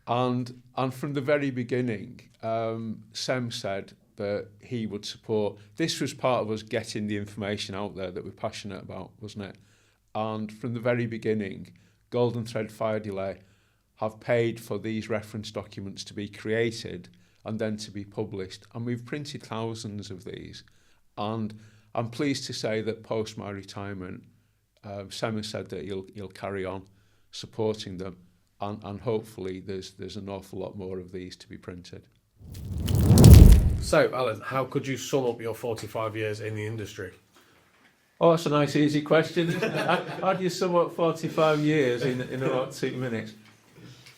And from the very beginning, SEM said that he would support. This was part of us getting the information out there that we're passionate about, wasn't it? And from the very beginning, Golden Thread Fire Delay have paid for these reference documents to be created and then to be published. And we've printed thousands of these. And I'm pleased to say that post my retirement, Sam has said that he'll carry on supporting them. And hopefully there's an awful lot more of these to be printed. So, Alan, how could you sum up your 45 years in the industry? Oh, that's a nice, easy question, isn't it? How do you sum up 45 years in about 2 minutes?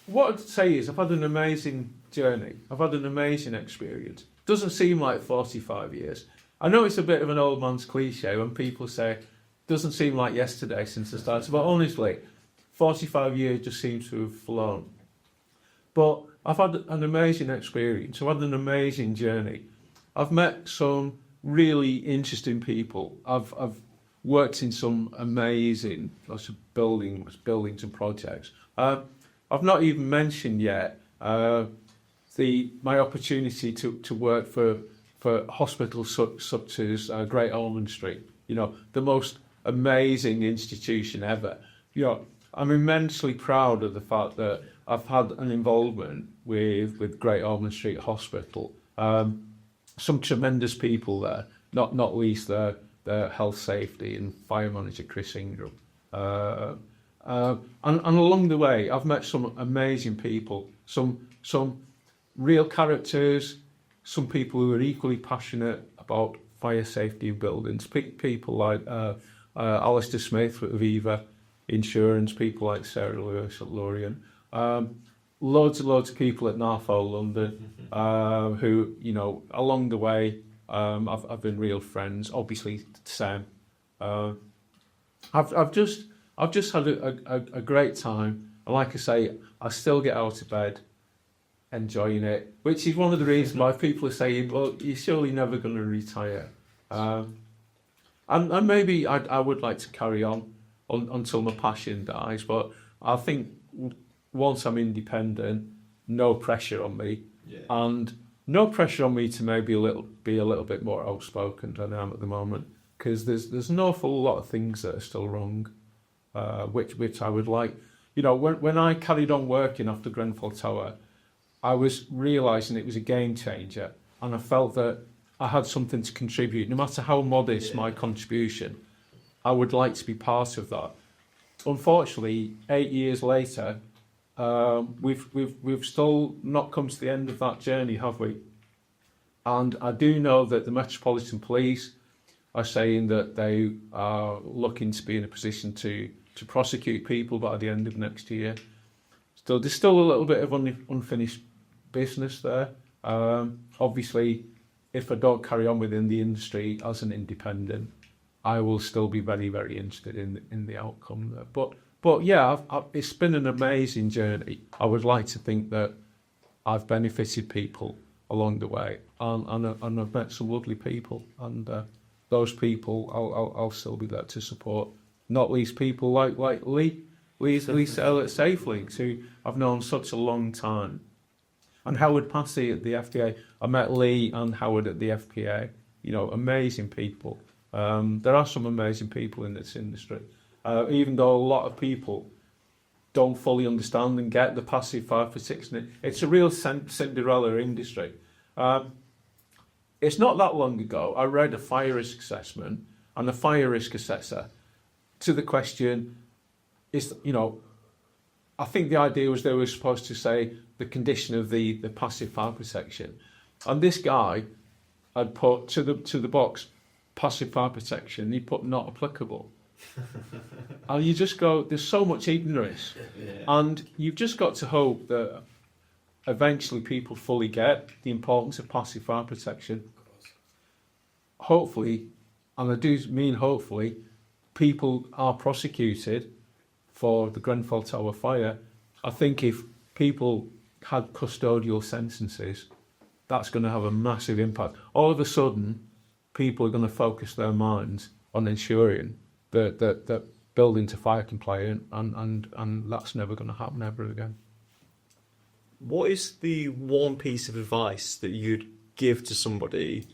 What I'd say is I've had an amazing journey. I've had an amazing experience. Doesn't seem like 45 years. I know it's a bit of an old man's cliche when people say, doesn't seem like yesterday since I started, but honestly, 45 years just seems to have flown. But I've had an amazing experience. I've had an amazing journey. I've met some really interesting people. I've worked in some amazing lots of buildings and projects. I've not even mentioned yet my opportunity to work for hospitals such as Great Ormond Street. You know, the most amazing institution ever. You know, I'm immensely proud of the fact that I've had an involvement with Great Ormond Street Hospital. Some tremendous people there, not least their health safety and fire manager Chris Ingram. And along the way, I've met some amazing people, some real characters, some people who are equally passionate about fire safety in buildings. People like Alistair Smith at Aviva Insurance, people like Sarah Lewis at Lorient, loads of people at Narfo London, who, you know, along the way, I've been real friends. Obviously, Sam. I've just had a great time, and like I say, I still get out of bed, enjoying it, which is one of the reasons why people are saying, "Well, you're surely never going to retire," and maybe I would like to carry on until my passion dies. But I think once I'm independent, no pressure on me, and no pressure on me to maybe be a little bit more outspoken than I am at the moment, because there's an awful lot of things that are still wrong, which I would like. You know, when I carried on working after Grenfell Tower, I was realising it was a game changer, and I felt that I had something to contribute, no matter how modest my contribution. I would like to be part of that. Unfortunately, 8 years later, we've still not come to the end of that journey, have we? And I do know that the Metropolitan Police are saying that they are looking to be in a position to prosecute people by the end of next year. So there's still a little bit of unfinished business there. Obviously, if I don't carry on within the industry as an independent, I will still be very, very interested in the outcome there. But yeah, it's been an amazing journey. I would like to think that I've benefited people along the way, and I've met some lovely people, and those people I'll still be there to support. Not least people like Lee Sale at SafeLinks, who I've known such a long time. And Howard Passy at the FDA. I met Lee and Howard at the FPA. Amazing people. There are some amazing people in this industry. Even though a lot of people don't fully understand and get the passive 5 for 6, it's a real Cinderella industry. It's not that long ago, I read a fire risk assessment, and the fire risk assessor, to the question, I think the idea was they were supposed to say the condition of the passive fire protection. And this guy had put to the box, passive fire protection, he put not applicable. And you just go, there's so much ignorance. Yeah. And you've just got to hope that eventually people fully get the importance of passive fire protection. Hopefully, and I do mean hopefully, people are prosecuted for the Grenfell Tower fire. I think if people had custodial sentences, that's going to have a massive impact. All of a sudden, people are going to focus their minds on ensuring that buildings are fire compliant, and that's never going to happen ever again. What is the one piece of advice that you'd give to somebody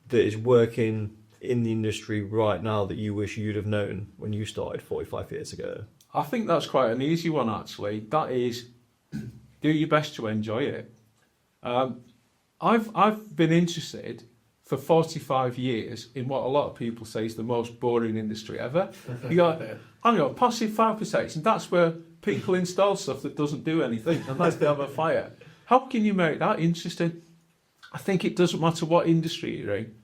that is working in the industry right now that you wish you'd have known when you started 45 years ago? I think that's quite an easy one, actually. That is, do your best to enjoy it. I've been interested for 45 years in what a lot of people say is the most boring industry ever. You got passive fire protection. That's where people install stuff that doesn't do anything unless they have a fire. How can you make that interesting? I think it doesn't matter what industry you're in.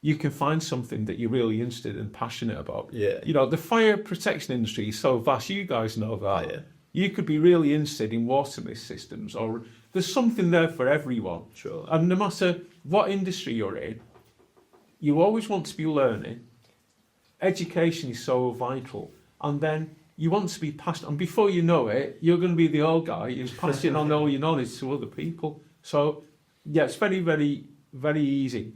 You can find something that you're really interested and passionate about. Yeah. The fire protection industry is so vast. You guys know that. Yeah. You could be really interested in water mist systems, or there's something there for everyone. Sure. And no matter what industry you're in, you always want to be learning. Education is so vital. And then you want to be passionate. And before you know it, you're going to be the old guy who's passing on all your knowledge to other people. So, yeah, it's very, very, very easy.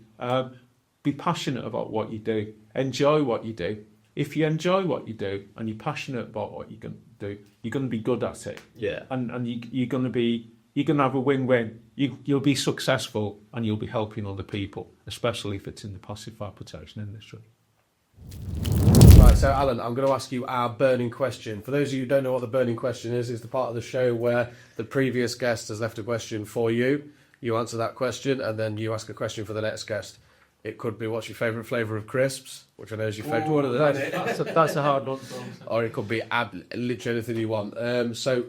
Be passionate about what you do. Enjoy what you do. If you enjoy what you do and you're passionate about what you're going to do, you're going to be good at it. Yeah. And you're going to have a win-win. You'll be successful and you'll be helping other people, especially if it's in the passive fire protection industry. Right, so Alan, I'm going to ask you our burning question. For those of you who don't know what the burning question is, it's the part of the show where the previous guest has left a question for you. You answer that question, and then you ask a question for the next guest. It could be, what's your favourite flavour of crisps, which I know is your favourite one of the day. That's a hard one. Or it could be literally anything you want. So,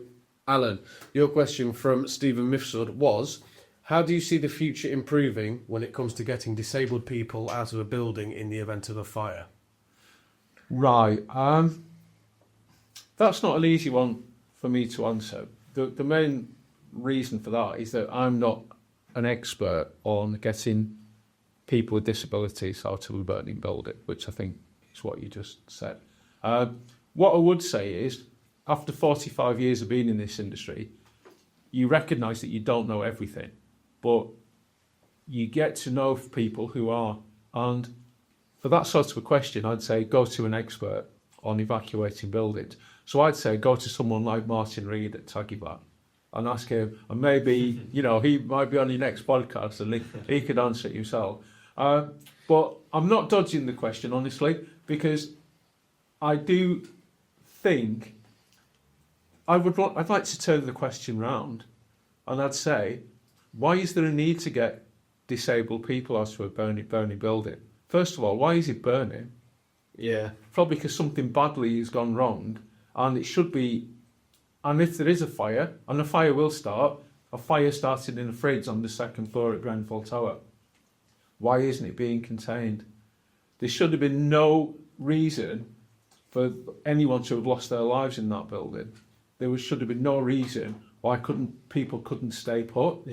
Alan, your question from Stephen Mifsud was, how do you see the future improving when it comes to getting disabled people out of a building in the event of a fire? Right. That's not an easy one for me to answer. The main reason for that is that I'm not an expert on getting people with disabilities out of a burning building, which I think is what you just said. What I would say is, after 45 years of being in this industry, you recognise that you don't know everything, but you get to know people who are. And for that sort of a question, I'd say go to an expert on evacuating buildings. So I'd say go to someone like Martin Reed at Tagibat and ask him, and maybe, he might be on your next podcast and he could answer it himself. But I'm not dodging the question, honestly, because I do think I'd like to turn the question round, and I'd say, why is there a need to get disabled people out of a burning building? First of all, why is it burning? Yeah. Probably because something badly has gone wrong, and it should be. And if there is a fire, and a fire will start, a fire started in a fridge on the second floor at Grenfell Tower. Why isn't it being contained? There should have been no reason for anyone to have lost their lives in that building. Should have been no reason why people couldn't stay put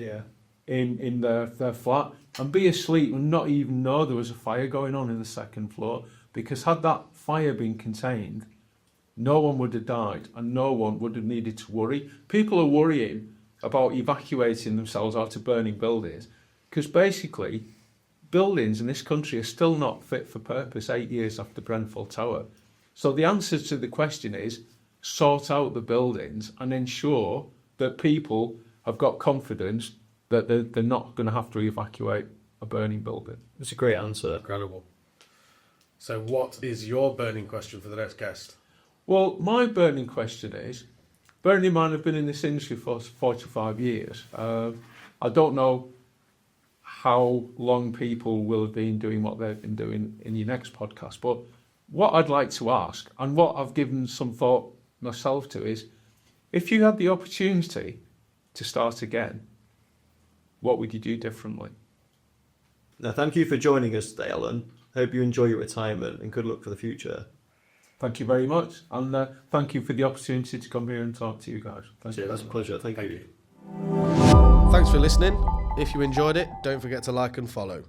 in their flat and be asleep and not even know there was a fire going on in the second floor. Because had that fire been contained, no one would have died and no one would have needed to worry. People are worrying about evacuating themselves out of burning buildings because basically buildings in this country are still not fit for purpose 8 years after Grenfell Tower. So the answer to the question is sort out the buildings and ensure that people have got confidence that they're not going to have to evacuate a burning building. It's a great answer. Incredible. So what is your burning question for the next guest? Well, my burning question is, bearing in mind I've been in this industry for 45 years, I don't know how long people will have been doing what they've been doing in your next podcast, but what I'd like to ask, and what I've given some thought myself to, is if you had the opportunity to start again, what would you do differently? Now, thank you for joining us today, Alan. Hope you enjoy your retirement and good luck for the future. Thank you very much, and thank you for the opportunity to come here and talk to you guys. Thank you. That's a pleasure. Thank you. Thanks for listening. If you enjoyed it, don't forget to like and follow.